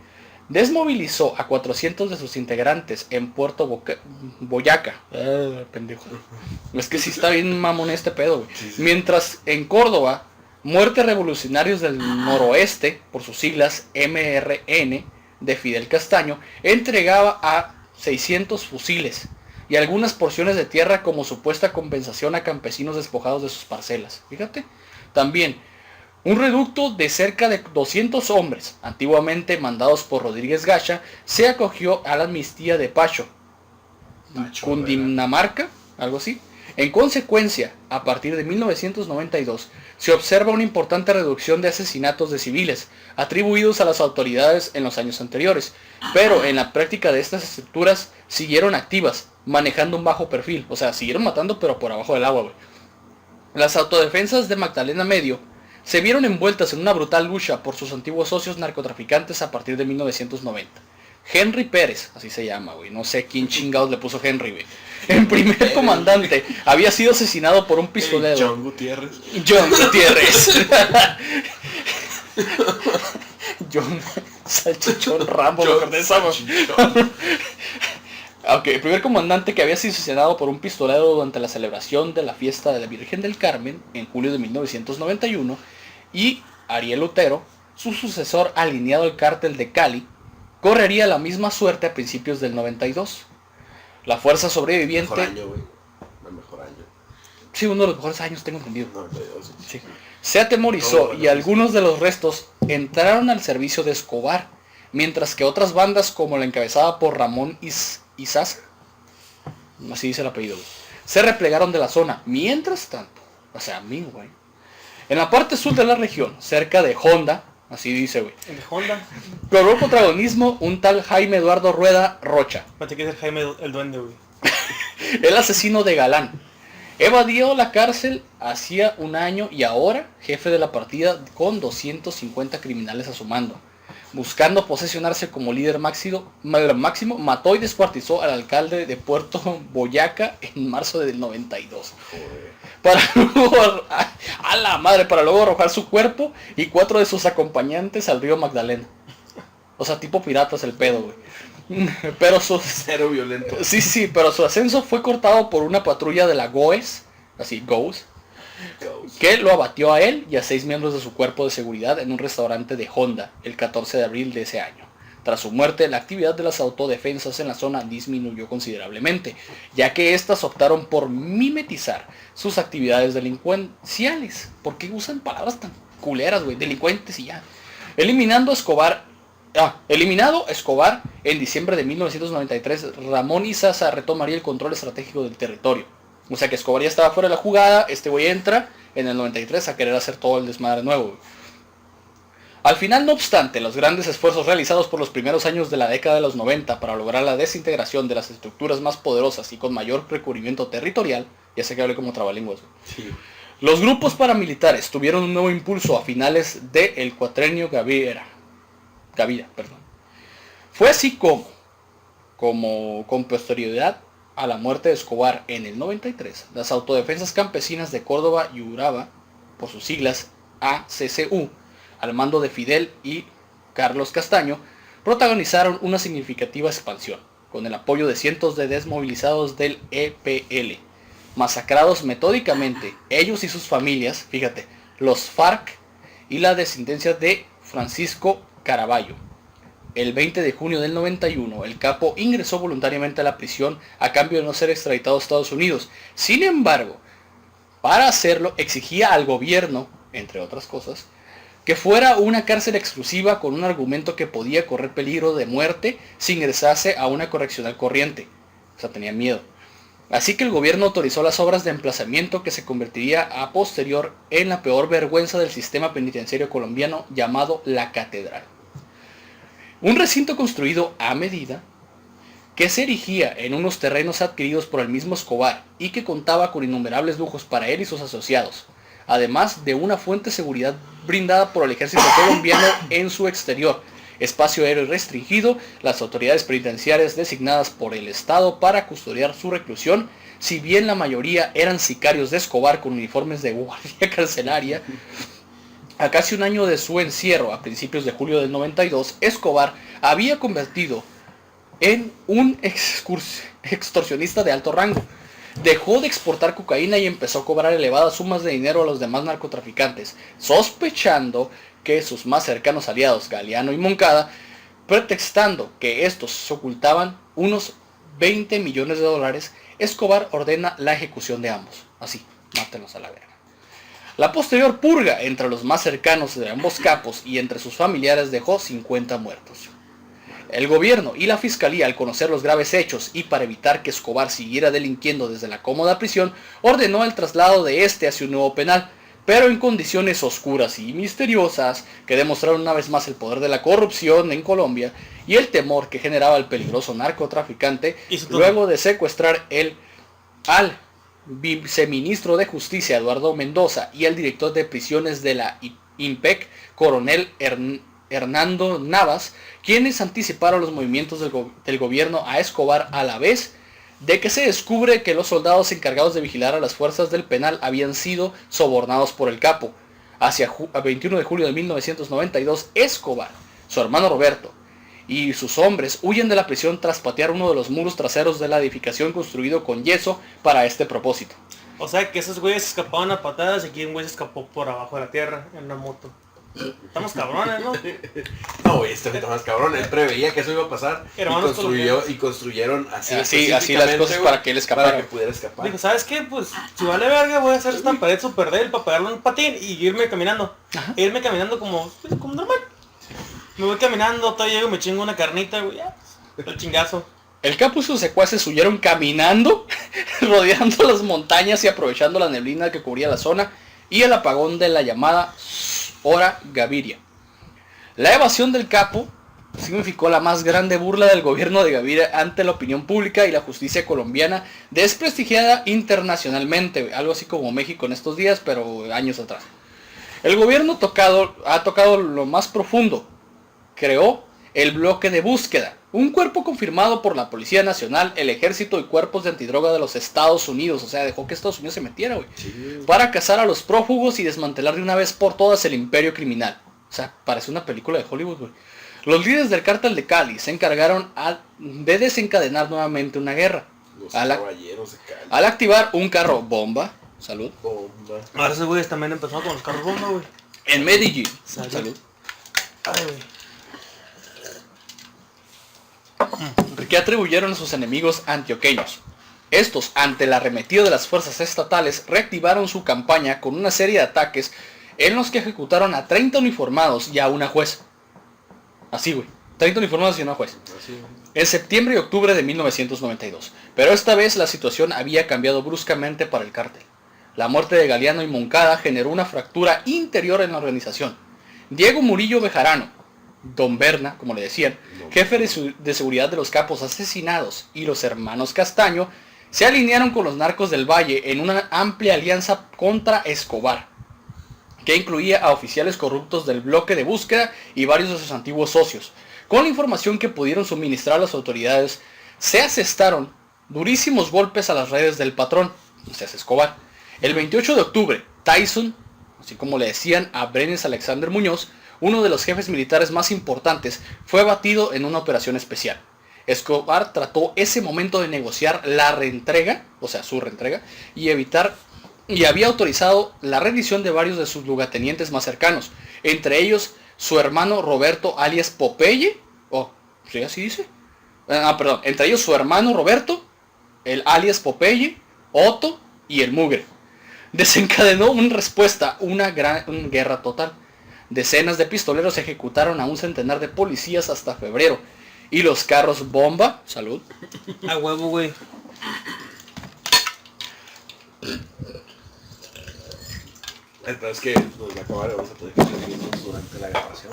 desmovilizó a 400 de sus integrantes en Puerto Boyacá. Pendejo. Es que sí está bien mamón este pedo, güey. Sí, sí. Mientras en Córdoba, Muertes Revolucionarios del Noroeste, por sus siglas MRN, de Fidel Castaño, entregaba a 600 fusiles y algunas porciones de tierra como supuesta compensación a campesinos despojados de sus parcelas. Fíjate. También, un reducto de cerca de 200 hombres, antiguamente mandados por Rodríguez Gacha, se acogió a la amnistía de Pacho, Cundinamarca, algo así. En consecuencia, a partir de 1992, se observa una importante reducción de asesinatos de civiles, atribuidos a las autoridades en los años anteriores, pero en la práctica de estas estructuras siguieron activas, manejando un bajo perfil, o sea, siguieron matando pero por abajo del agua, güey. Las autodefensas de Magdalena Medio se vieron envueltas en una brutal lucha por sus antiguos socios narcotraficantes a partir de 1990. Henry Pérez, así se llama, güey, no sé quién chingados le puso Henry, güey. El primer comandante había sido asesinado por un pistolero. John Gutiérrez. John Gutiérrez. John Salchichón Rambo, me acordé de esa, güey. Ok, el primer comandante que había sido asesinado por un pistolero durante la celebración de la fiesta de la Virgen del Carmen en julio de 1991, y Ariel Otero, su sucesor alineado al cártel de Cali, correría la misma suerte a principios del 92. La fuerza sobreviviente... Mejor año, güey. El mejor año. Sí, uno de los mejores años tengo entendido. 92, sí. Sí. Se atemorizó Todo bueno, y algunos de los restos entraron al servicio de Escobar, mientras que otras bandas como la encabezada por Ramón Isás, así dice el apellido, güey, se replegaron de la zona. Mientras tanto, o sea, güey, en la parte sur de la región, cerca de Honda, así dice, güey, El de Honda. cobró protagonismo un tal Jaime Eduardo Rueda Rocha, Pensé que es el Jaime el duende, güey. el asesino de Galán. Evadió la cárcel hacía un año y ahora jefe de la partida con 250 criminales a su mando. Buscando posesionarse como líder máximo, mató y descuartizó al alcalde de Puerto Boyaca en marzo del 92. Para luego, a la madre, para luego arrojar su cuerpo y 4 de sus acompañantes al río Magdalena. O sea, tipo piratas el pedo, güey. Pero Cero violento. sí, pero su ascenso fue cortado por una patrulla de la GOES, así, GOES, que lo abatió a él y a 6 miembros de su cuerpo de seguridad en un restaurante de Honda el 14 de abril de ese año. Tras su muerte, la actividad de las autodefensas en la zona disminuyó considerablemente, ya que éstas optaron por mimetizar sus actividades delincuenciales. ¿Por qué usan palabras tan culeras, güey? Delincuentes y ya. Eliminado Escobar en diciembre de 1993, Ramón Izaza retomaría el control estratégico del territorio. O sea que Escobar ya estaba fuera de la jugada, este güey entra en el 93 a querer hacer todo el desmadre nuevo, güey. Al final, no obstante, los grandes esfuerzos realizados por los primeros años de la década de los 90 para lograr la desintegración de las estructuras más poderosas y con mayor recubrimiento territorial, ya sé que hablé como trabalenguas, güey. Sí. Los grupos paramilitares tuvieron un nuevo impulso a finales del cuatrenio Gavira. Fue así como con posterioridad a la muerte de Escobar en el 93, las autodefensas campesinas de Córdoba y Urabá, por sus siglas ACCU, al mando de Fidel y Carlos Castaño, protagonizaron una significativa expansión, con el apoyo de cientos de desmovilizados del EPL, masacrados metódicamente, ellos y sus familias, fíjate, los FARC y la descendencia de Francisco Caraballo. El 20 de junio del 91, el capo ingresó voluntariamente a la prisión a cambio de no ser extraditado a Estados Unidos. Sin embargo, para hacerlo exigía al gobierno, entre otras cosas, que fuera una cárcel exclusiva con un argumento que podía correr peligro de muerte si ingresase a una correccional corriente. O sea, tenía miedo. Así que el gobierno autorizó las obras de emplazamiento que se convertiría a posterior en la peor vergüenza del sistema penitenciario colombiano llamado La Catedral. Un recinto construido a medida que se erigía en unos terrenos adquiridos por el mismo Escobar y que contaba con innumerables lujos para él y sus asociados, además de una fuente de seguridad brindada por el ejército colombiano en su exterior, espacio aéreo restringido, las autoridades penitenciarias designadas por el Estado para custodiar su reclusión, si bien la mayoría eran sicarios de Escobar con uniformes de guardia carcelaria. A casi un año de su encierro, a principios de julio del 92, Escobar había convertido en un extorsionista de alto rango. Dejó de exportar cocaína y empezó a cobrar elevadas sumas de dinero a los demás narcotraficantes, sospechando que sus más cercanos aliados, Galeano y Moncada, pretextando que estos se ocultaban unos 20 millones de dólares, Escobar ordena la ejecución de ambos. Así, mátenlos a la verga. La posterior purga entre los más cercanos de ambos capos y entre sus familiares dejó 50 muertos. El gobierno y la fiscalía, al conocer los graves hechos y para evitar que Escobar siguiera delinquiendo desde la cómoda prisión, ordenó el traslado de este hacia un nuevo penal, pero en condiciones oscuras y misteriosas que demostraron una vez más el poder de la corrupción en Colombia y el temor que generaba el peligroso narcotraficante, luego de secuestrar al viceministro de Justicia Eduardo Mendoza y al director de prisiones de la IMPEC, coronel Hernando Navas, quienes anticiparon los movimientos del gobierno a Escobar a la vez de que se descubre que los soldados encargados de vigilar a las fuerzas del penal habían sido sobornados por el capo. Hacia el 21 de julio de 1992, Escobar, su hermano Roberto y sus hombres huyen de la prisión tras patear uno de los muros traseros de la edificación construido con yeso para este propósito. O sea que esos güeyes escapaban a patadas y aquí un güey se escapó por abajo de la tierra en una moto. Estamos cabrones, ¿no? No, güey, este está más cabrón. Él preveía que eso iba a pasar y construyeron así las cosas para que él escapara. Para que pudiera escapar. Dijo, ¿sabes qué? Pues si vale verga voy a hacer esta pared super débil para pegarle un patín y irme caminando. Ajá. Irme caminando como normal. Me voy caminando, todavía llego, me chingo una carnita, güey, ya, el chingazo. El capo y sus secuaces huyeron caminando, rodeando las montañas y aprovechando la neblina que cubría la zona y el apagón de la llamada Hora Gaviria. La evasión del capo significó la más grande burla del gobierno de Gaviria ante la opinión pública y la justicia colombiana, desprestigiada internacionalmente, algo así como México en estos días, pero años atrás. El gobierno ha tocado lo más profundo. Creó el bloque de búsqueda, un cuerpo confirmado por la Policía Nacional, el Ejército y cuerpos de antidroga de los Estados Unidos. O sea, dejó que Estados Unidos se metiera, güey. Sí. Para cazar a los prófugos y desmantelar de una vez por todas el imperio criminal. O sea, parece una película de Hollywood, güey. Los líderes del cártel de Cali se encargaron de desencadenar nuevamente una guerra. Los caballeros de Cali. Al activar un carro bomba. Salud. Bomba. Ahora esos güeyes también empezaron con los carros bomba, güey. En Medellín. Salud. Ay, güey. Que atribuyeron a sus enemigos antioqueños. Estos, ante la arremetida de las fuerzas estatales, reactivaron su campaña con una serie de ataques en los que ejecutaron a 30 uniformados y a una juez. Así, güey. 30 uniformados y una juez. Así, en septiembre y octubre de 1992. Pero esta vez la situación había cambiado bruscamente para el cártel. La muerte de Galeano y Moncada generó una fractura interior en la organización. Diego Murillo Bejarano, Don Berna, como le decían, jefe de seguridad de los capos asesinados, y los hermanos Castaño, se alinearon con los narcos del Valle en una amplia alianza contra Escobar, que incluía a oficiales corruptos del bloque de búsqueda y varios de sus antiguos socios. Con la información que pudieron suministrar las autoridades, se asestaron durísimos golpes a las redes del patrón, o sea, Escobar. El 28 de octubre, Tyson, así como le decían a Brenes Alexander Muñoz, uno de los jefes militares más importantes, fue abatido en una operación especial. Escobar trató ese momento de negociar la reentrega, o sea, su reentrega, y había autorizado la rendición de varios de sus lugartenientes más cercanos, entre ellos su hermano Roberto alias Popeye, ¿sí así dice? Entre ellos su hermano Roberto, el alias Popeye, Otto y el Mugre. Desencadenó en respuesta una guerra total. Decenas de pistoleros ejecutaron a un centenar de policías hasta febrero. Y los carros bomba, salud. A huevo, güey. Entonces que nos va a acabar, vamos a tener que seguirnos durante la grabación.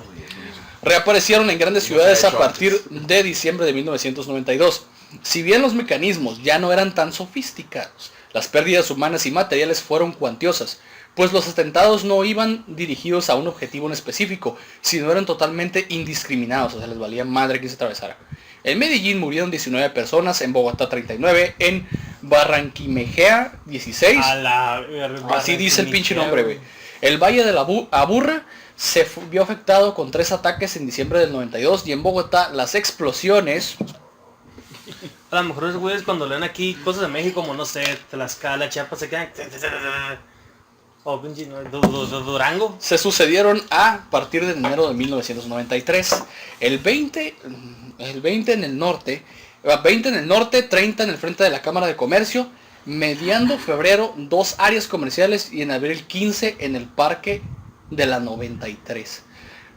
Reaparecieron en grandes ciudades a partir de diciembre de 1992. Si bien los mecanismos ya no eran tan sofisticados, las pérdidas humanas y materiales fueron cuantiosas, pues los atentados no iban dirigidos a un objetivo en específico, sino eran totalmente indiscriminados, o sea, les valía madre que se atravesara. En Medellín murieron 19 personas, en Bogotá 39, en Barranquimejea 16, así dice el pinche nombre, güey. El Valle de la Aburra se vio afectado con 3 ataques en diciembre del 92, y en Bogotá las explosiones... A lo mejor esos güeyes cuando leen aquí cosas de México, como no sé, Tlaxcala, Chiapas, se quedan... O pinche Durango. Se sucedieron a partir de enero de 1993. El 20 en el norte, 20 en el norte, 30 en el frente de la Cámara de Comercio, mediando febrero 2 áreas comerciales y en abril 15 en el Parque de la 93.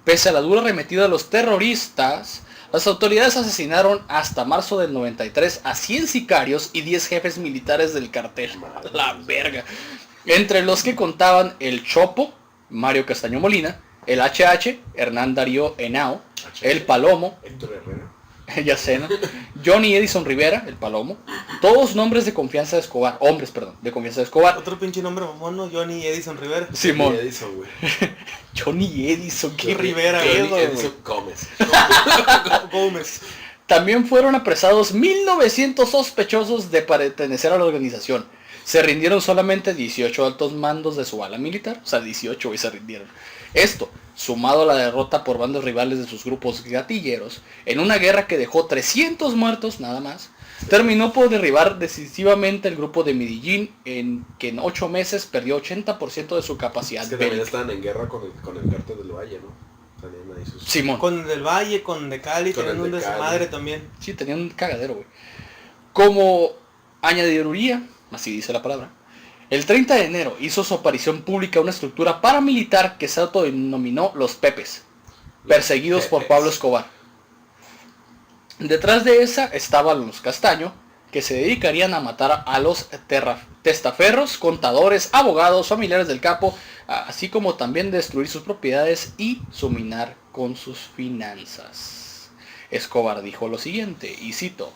Pese a la dura arremetida de los terroristas, las autoridades asesinaron hasta marzo del 93 a 100 sicarios y 10 jefes militares del cartel. La verga. Entre los que contaban el Chopo, Mario Castaño Molina, el HH, Hernán Darío Henao, el Palomo, Héctor Herrera, ya sé, ¿no? Johnny Edison Rivera, el Palomo, todos nombres de confianza de Escobar, hombres, perdón, de confianza de Escobar. Otro pinche nombre mamón, ¿no? Johnny Edison Rivera. Simón. Johnny Edison, güey. Johnny Edison, qué Rivera, Johnny Edison Gómez. Gómez. También fueron apresados 1900 sospechosos de pertenecer a la organización. Se rindieron solamente 18 altos mandos de su ala militar. O sea, 18 güey se rindieron. Esto, sumado a la derrota por bandos rivales de sus grupos gatilleros, en una guerra que dejó 300 muertos, nada más, terminó por derribar decisivamente el grupo de Medellín, en que en 8 meses perdió 80% de su capacidad. Es que también estaban en guerra con el cártel del Valle, ¿no? También ahí sus... Simón. Con el del Valle, con de Cali, Con tenían el un de Cali. desmadre también. Sí, tenían un cagadero, güey. Como añadiduría, así dice la palabra, el 30 de enero hizo su aparición pública una estructura paramilitar que se autodenominó Los Pepes, perseguidos por Pablo Escobar. Detrás de esa estaban los Castaño, que se dedicarían a matar a los testaferros, contadores, abogados, familiares del capo, así como también destruir sus propiedades y suminar con sus finanzas. Escobar dijo lo siguiente, y cito,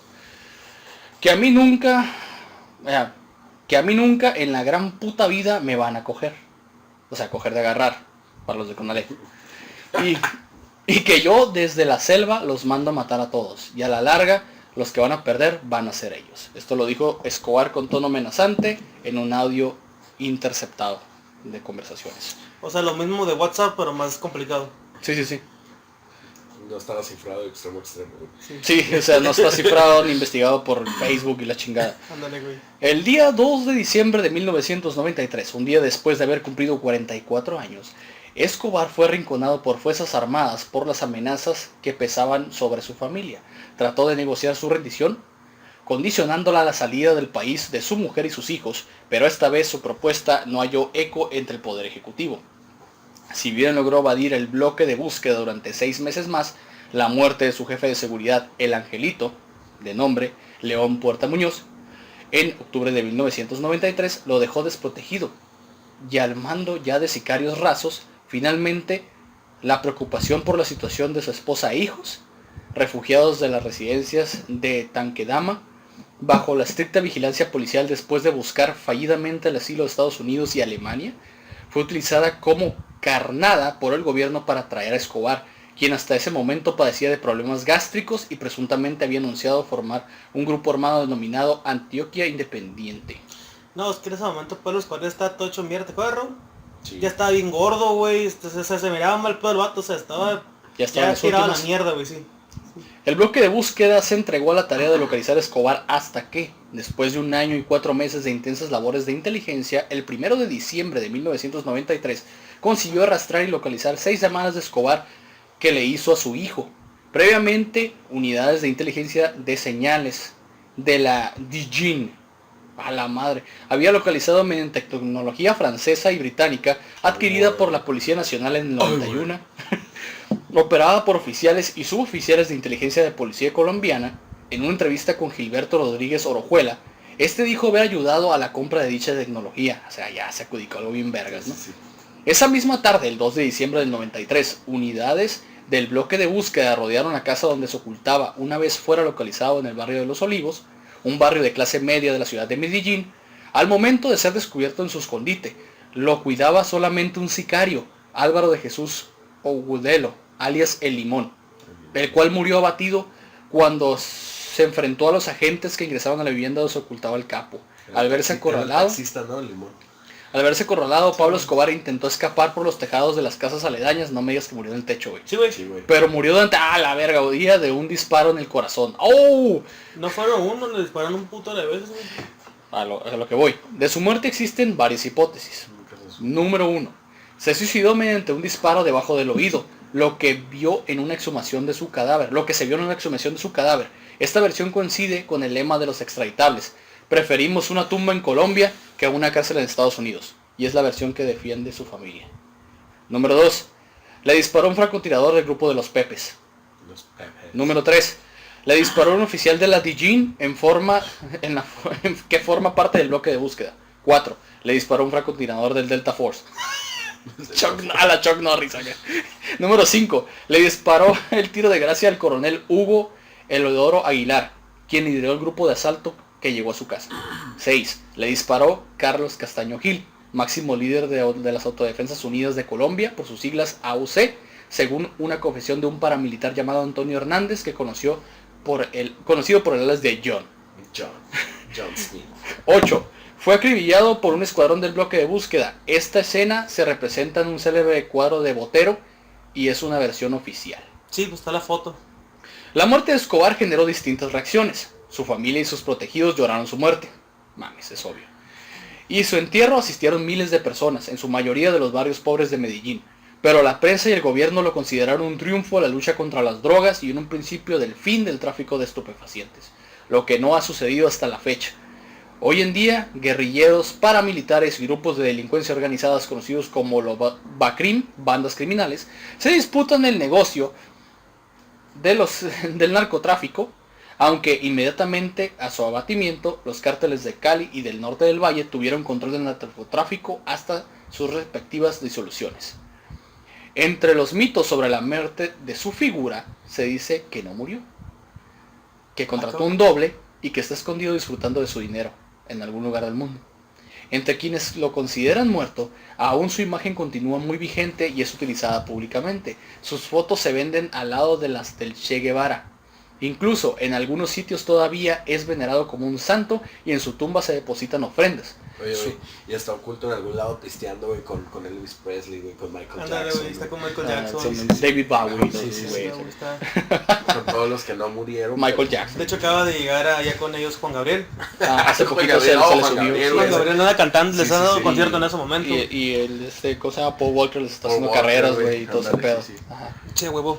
que a mí nunca en la gran puta vida me van a coger. O sea, coger de agarrar, para los de Conalé. Y que yo desde la selva los mando a matar a todos. Y a la larga, los que van a perder van a ser ellos. Esto lo dijo Escobar con tono amenazante en un audio interceptado de conversaciones. O sea, lo mismo de WhatsApp, pero más complicado. Sí. No estaba cifrado de extremo a extremo, güey. Sí, o sea, no está cifrado ni investigado por Facebook y la chingada. Ándale, güey. El día 2 de diciembre de 1993, un día después de haber cumplido 44 años, Escobar fue arrinconado por fuerzas armadas por las amenazas que pesaban sobre su familia. Trató de negociar su rendición, condicionándola a la salida del país de su mujer y sus hijos, pero esta vez su propuesta no halló eco entre el poder ejecutivo. Si bien logró evadir el bloque de búsqueda durante 6 meses más, la muerte de su jefe de seguridad, el Angelito, de nombre León Puerta Muñoz, en octubre de 1993 lo dejó desprotegido, y al mando ya de sicarios rasos. Finalmente, la preocupación por la situación de su esposa e hijos, refugiados de las residencias de Tanquedama, bajo la estricta vigilancia policial después de buscar fallidamente el asilo de Estados Unidos y Alemania, fue utilizada como carnada por el gobierno para traer a Escobar, quien hasta ese momento padecía de problemas gástricos y presuntamente había anunciado formar un grupo armado denominado Antioquia Independiente. No, es que en ese momento Pablo Escobar está todo hecho mierda, ¿te acuerdas, Raúl? Sí. Ya estaba bien gordo, güey, se miraba mal pedo el vato, o sea, estaba Ya estaba en las tirado a la últimas. mierda, güey, sí. El bloque de búsqueda se entregó a la tarea de localizar a Escobar hasta que, después de 1 año y 4 meses de intensas labores de inteligencia, el 1 de diciembre de 1993 consiguió arrastrar y localizar 6 llamadas de Escobar que le hizo a su hijo. Previamente, unidades de inteligencia de señales de la DGIN, a la madre, había localizado mediante tecnología francesa y británica adquirida por la Policía Nacional en el 91, operada por oficiales y suboficiales de inteligencia de policía colombiana. En una entrevista con Gilberto Rodríguez Orojuela, este dijo haber ayudado a la compra de dicha tecnología. O sea, ya se adjudicó algo bien vergas, ¿no? Sí. Esa misma tarde, el 2 de diciembre del 93, unidades del bloque de búsqueda rodearon la casa donde se ocultaba, una vez fuera localizado en el barrio de Los Olivos, un barrio de clase media de la ciudad de Medellín. Al momento de ser descubierto en su escondite, lo cuidaba solamente un sicario, Álvaro de Jesús Ogudelo, alias El Limón, el cual murió abatido cuando se enfrentó a los agentes que ingresaron a la vivienda donde se ocultaba el capo. Al verse acorralado, Taxista, ¿no? El Limón. Pablo Escobar intentó escapar por los tejados de las casas aledañas. No me digas que murió en el techo, güey. Sí, güey. Sí, güey. Pero murió durante, la verga, día de un disparo en el corazón. ¡Oh! No fueron uno, le dispararon un puto de veces, güey. A lo que voy. De su muerte existen varias hipótesis. Número 1. Se suicidó mediante un disparo debajo del oído, lo que se vio en una exhumación de su cadáver. Esta versión coincide con el lema de los extraditables: preferimos una tumba en Colombia que una cárcel en Estados Unidos. Y es la versión que defiende su familia. Número 2. Le disparó un francotirador del grupo de los Pepes. Los Pepes. Número 3. Le disparó un oficial de la DGIN que forma parte del bloque de búsqueda. 4. Le disparó un francotirador del Delta Force. A la Chuck Norris. Número 5. Le disparó el tiro de gracia al coronel Hugo Elodoro Aguilar, quien lideró el grupo de asalto que llegó a su casa. 6. Le disparó Carlos Castaño Gil, máximo líder de las Autodefensas Unidas de Colombia, por sus siglas AUC, según una confesión de un paramilitar llamado Antonio Hernández, que conocido por el alias de John Smith. 8. Fue acribillado por un escuadrón del bloque de búsqueda. Esta escena se representa en un célebre cuadro de Botero y es una versión oficial. Sí, pues está la foto. La muerte de Escobar generó distintas reacciones. Su familia y sus protegidos lloraron su muerte. Mames, es obvio. Y su entierro asistieron miles de personas, en su mayoría de los barrios pobres de Medellín. Pero la prensa y el gobierno lo consideraron un triunfo a la lucha contra las drogas y en un principio del fin del tráfico de estupefacientes, lo que no ha sucedido hasta la fecha. Hoy en día, guerrilleros, paramilitares y grupos de delincuencia organizadas conocidos como los BACRIM, bandas criminales, se disputan el negocio del narcotráfico, aunque inmediatamente a su abatimiento, los cárteles de Cali y del norte del Valle tuvieron control del narcotráfico hasta sus respectivas disoluciones. Entre los mitos sobre la muerte de su figura, se dice que no murió, que contrató un doble y que está escondido disfrutando de su dinero en algún lugar del mundo. Entre quienes lo consideran muerto, aún su imagen continúa muy vigente y es utilizada públicamente. Sus fotos se venden al lado de las del Che Guevara. Incluso en algunos sitios todavía es venerado como un santo y en su tumba se depositan ofrendas. Oye, y está oculto en algún lado pisteando, güey, con Elvis Presley, güey, con Michael Jackson. Güey, está con Michael Jackson. David Bowie, Sí, güey. Con todos los que no murieron. Michael Jackson. De hecho acaba de llegar allá con ellos Juan Gabriel. Hace Juan poquito se Gabriel, le Juan subió. Gabriel, Juan Gabriel no anda cantando, les ha dado sí. concierto en ese momento. Y el ¿cómo se llama? Paul Walker les está Paul haciendo Walker, carreras, güey, güey, y todo ese ándale, pedo. sí. Ajá. Che, huevo.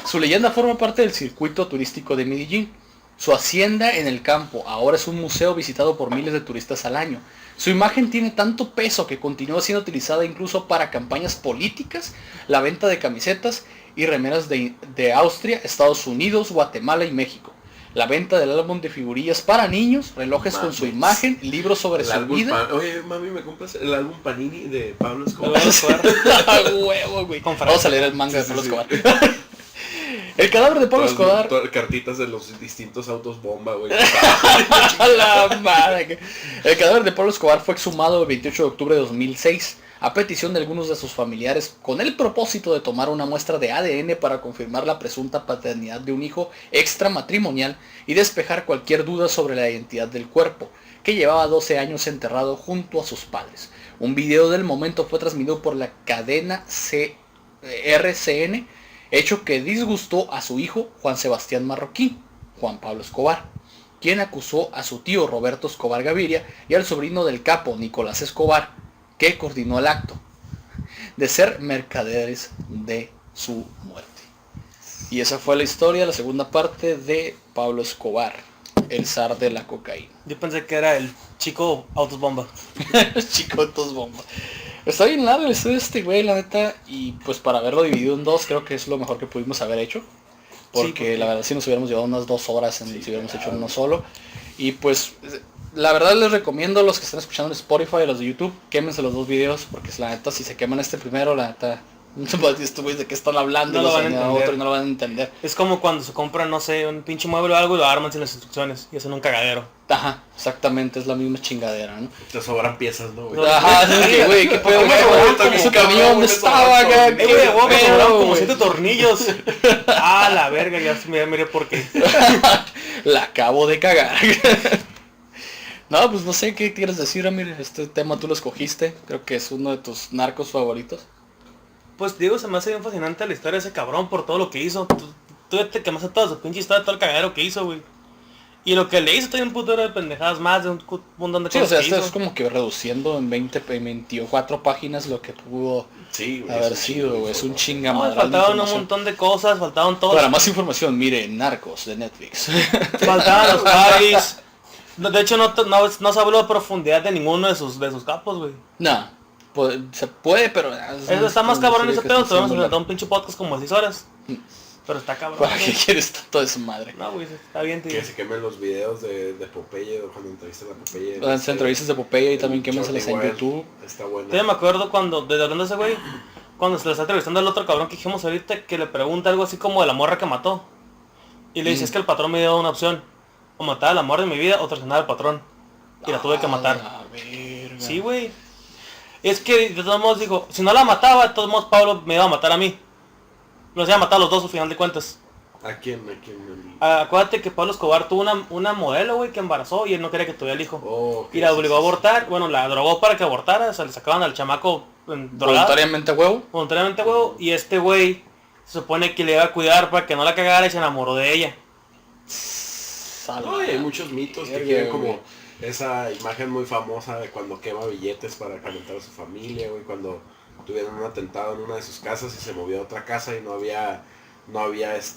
Su leyenda forma parte del circuito turístico de Medellín. Su hacienda en el campo ahora es un museo visitado por miles de turistas al año. Su imagen tiene tanto peso que continúa siendo utilizada incluso para campañas políticas, la venta de camisetas y remeras de Austria, Estados Unidos, Guatemala y México. La venta del álbum de figurillas para niños, relojes con su imagen, libros sobre El su álbum vida. Oye, mami, ¿me compras el álbum Panini de Pablo Escobar? Pablo Escobar. Huevo, güey. Con Vamos a leer el manga de Sí, Pablo sí, Escobar. El cadáver de Pablo Escobar. Cartitas de los distintos autos bomba, güey. A la madre. El cadáver de Pablo Escobar fue exhumado el 28 de octubre de 2006 a petición de algunos de sus familiares con el propósito de tomar una muestra de ADN para confirmar la presunta paternidad de un hijo extramatrimonial y despejar cualquier duda sobre la identidad del cuerpo, que llevaba 12 años enterrado junto a sus padres. Un video del momento fue transmitido por la cadena RCN, hecho que disgustó a su hijo Juan Sebastián Marroquín, Juan Pablo Escobar, quien acusó a su tío Roberto Escobar Gaviria y al sobrino del capo Nicolás Escobar, que coordinó el acto, de ser mercaderes de su muerte. Y esa fue la historia, la segunda parte de Pablo Escobar, el zar de la cocaína. Yo pensé que era el chico autos bomba. Chicotos bomba. Está bien largo el estudio de este güey, la neta, y pues para haberlo dividido en dos creo que es lo mejor que pudimos haber hecho. Porque la verdad si nos hubiéramos llevado unas 2 horas si hubiéramos hecho uno solo. Y pues la verdad les recomiendo a los que están escuchando en Spotify y a los de YouTube, quémense los 2 videos, porque la neta si se queman este primero, la neta, estos güeyes de qué están hablando, No lo van a entender. otro y no lo van a entender. Es como cuando se compra, no sé, un pinche mueble o algo y lo arman sin las instrucciones y hacen un cagadero. Ajá, exactamente, es la misma chingadera, ¿no? Te sobran piezas, ¿no, güey? Ajá, es que, güey, qué pedo, güey, ese como camión cabrón, ¿dónde eso estaba, no, acá? no, ¿Qué Güey, me pedo, sobraron como güey? 7 tornillos. Ah, la verga, ya miré por qué. La acabo de cagar. No, pues no sé qué quieres decir, Amir. Este tema tú lo escogiste. Creo que es uno de tus narcos favoritos. Pues digo, se me hace bien fascinante la historia de ese cabrón por todo lo que hizo. Tú ya te quemaste toda su pinche historia, todo el cagadero que hizo, güey. Y lo que le hizo también un putero de pendejadas más, de un montón de Sí, o cosas sea, que esto hizo. es como que reduciendo en 24 páginas lo que pudo Sí, güey. haber es un sido, chingo, güey. Es un No, chingamadral de faltaban un información. montón de cosas, faltaban todos. Para más información, mire Narcos de Netflix. Faltaban los paris. De hecho, no se habló de profundidad de ninguno de sus capos, güey. No, se puede, pero... Eso está más cabrón ese pedo, te vamos a hablar. presentar un pinche podcast como 6 horas. Pero está cabrón. ¿Para qué güey. quieres tanto de su madre? No, güey, está bien, tío. Que se quemen los videos de Popeye, cuando entrevistan a Popeye. Las entrevistas de Popeye y también quémenselas en Jordi YouTube. Wild, está bueno. Todavía me acuerdo cuando, desde hablando de ese güey, cuando se le está entrevistando al otro cabrón que dijimos ahorita, que le pregunta algo así como de la morra que mató. Y le dice, es que el patrón me dio una opción. O matar al amor de mi vida o traicionar al patrón. Y la tuve que matar. Ah, la verga. Sí, güey. Es que de todos modos digo, si no la mataba, de todos modos Pablo me iba a matar a mí. Los iba a matar a los dos al final de cuentas. ¿A quién? Acuérdate que Pablo Escobar tuvo una modelo, güey, que embarazó y él no quería que tuviera el hijo. Oh, Y la obligó a abortar, bueno, la drogó para que abortara, o sea, le sacaban al chamaco drogado. Voluntariamente, huevo. Voluntariamente, huevo. Y este güey se supone que le iba a cuidar para que no la cagara y se enamoró de ella. No, y hay muchos mitos que Verga, quieren güey. como esa imagen muy famosa de cuando quema billetes para calentar a su familia, güey, cuando tuvieron un atentado en una de sus casas y se movió a otra casa y no había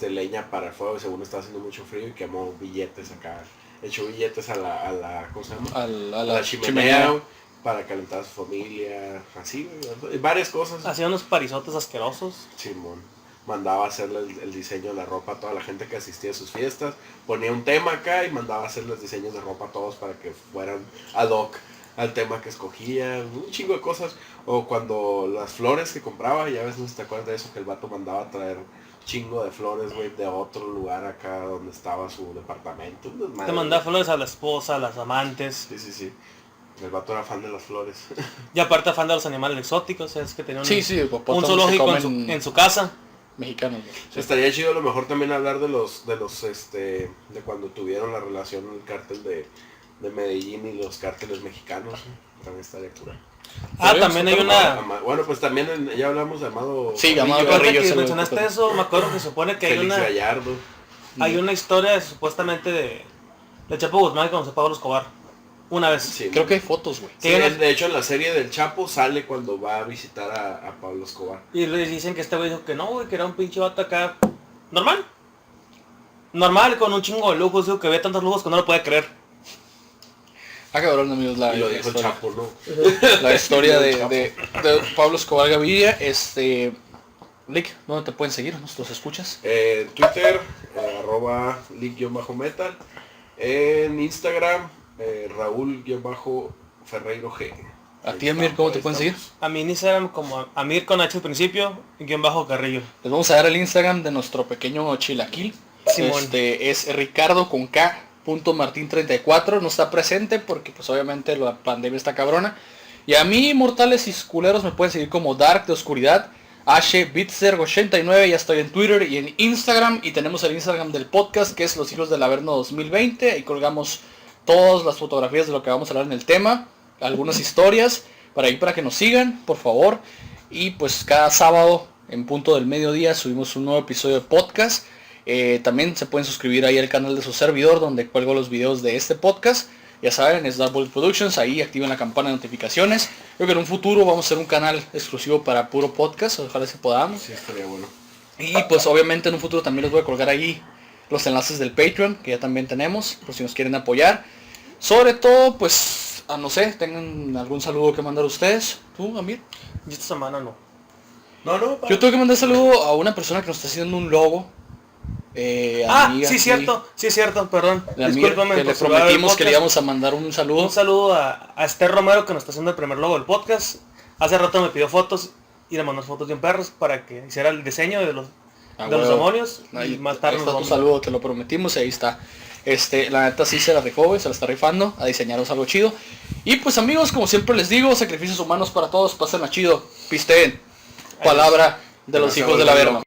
leña para el fuego y según estaba haciendo mucho frío y quemó billetes acá, echó billetes a la ¿cómo se llama? A A la la chimenea, güey, para calentar a su familia, así, güey, varias cosas. Hacía unos parizotes asquerosos. Simón. mandaba a hacerle el diseño de la ropa a toda la gente que asistía a sus fiestas, ponía un tema acá y mandaba a hacer los diseños de ropa a todos para que fueran ad hoc al tema que escogía, un chingo de cosas. O cuando las flores que compraba, ya ves, no sé si te acuerdas de eso, que el vato mandaba a traer chingo de flores, güey, de otro lugar acá donde estaba su departamento. Te mandaba flores a la esposa, a las amantes. Sí. El vato era fan de las flores. Y aparte fan de los animales exóticos, es que tenía un, Sí, un hipopótamos zoológico que comen en su casa. mexicanos. ¿no? Sí. Estaría chido a lo mejor también hablar de cuando tuvieron la relación el cártel de Medellín y los cárteles mexicanos. También estaría cura. También hay una... Bueno, pues también ya hablamos de Amado. Sí, Amado Ahorita Carrillo. que se lo mencionaste tocó. eso, me acuerdo que supone que Félix Gallardo. hay una historia supuestamente de Chapo Guzmán que conoció a Pablo Escobar. Una vez. Sí, Creo que hay fotos, güey. sí, de hecho en la serie del Chapo sale cuando va a visitar a Pablo Escobar. Y le dicen que este güey dijo que no, güey, que era un pinche vato acá. Normal. Normal, con un chingo de lujos, digo que ve tantos lujos que no lo puede creer. Cabrón, amigos, Y lo dijo el historia, Chapo, ¿no? la historia El Chapo. de Pablo Escobar Gaviria. Lick, ¿dónde te pueden seguir? ¿Nos escuchas? Twitter, @Lick_metal. En Instagram, Raúl_Ferreiro G. A ti, Amir, ¿cómo te pueden seguir? A mi Instagram como Amir con H al principio, _Carrillo. Les vamos a dar el Instagram de nuestro pequeño chilaquil. Simón. Es Ricardo con K. Martín34, no está presente porque pues obviamente la pandemia está cabrona. Y a mí, mortales y culeros, me pueden seguir como Dark de Oscuridad, HBitzer89, ya estoy en Twitter y en Instagram. Y tenemos el Instagram del podcast, que es Los Hijos del Averno 2020. Ahí colgamos todas las fotografías de lo que vamos a hablar en el tema, algunas historias, para que nos sigan, por favor. Y pues cada sábado, en punto del mediodía, subimos un nuevo episodio de podcast. También se pueden suscribir ahí al canal de su servidor, donde cuelgo los videos de este podcast. Ya saben, es Dark Bullet Productions, ahí activen la campana de notificaciones. Creo que en un futuro vamos a hacer un canal exclusivo para puro podcast, ojalá si podamos. Sí, estaría bueno. Y pues obviamente en un futuro también les voy a colgar ahí los enlaces del Patreon, que ya también tenemos, por si nos quieren apoyar. Sobre todo, pues, no sé, tengan algún saludo que mandar ustedes. ¿Tú, Amir? Y esta semana no. No, Yo tengo que mandar saludo a una persona que nos está haciendo un logo. Amiga, sí, cierto, perdón. De Amir, Discúlpame que le por saludar el prometimos que le podcast. íbamos a mandar un saludo. Un saludo a Esther Romero, que nos está haciendo el primer logo del podcast. Hace rato me pidió fotos y le mandó fotos de un perros para que hiciera el diseño de los demonios. Ahí, Y más tarde ahí nos está tu vamos. saludo, te lo prometimos y ahí está. La neta sí se la rifó, güey, se la está rifando a diseñaros algo chido. Y pues amigos, como siempre les digo, sacrificios humanos para todos, pasen a chido, pisteen. Palabra de los hijos del Averno.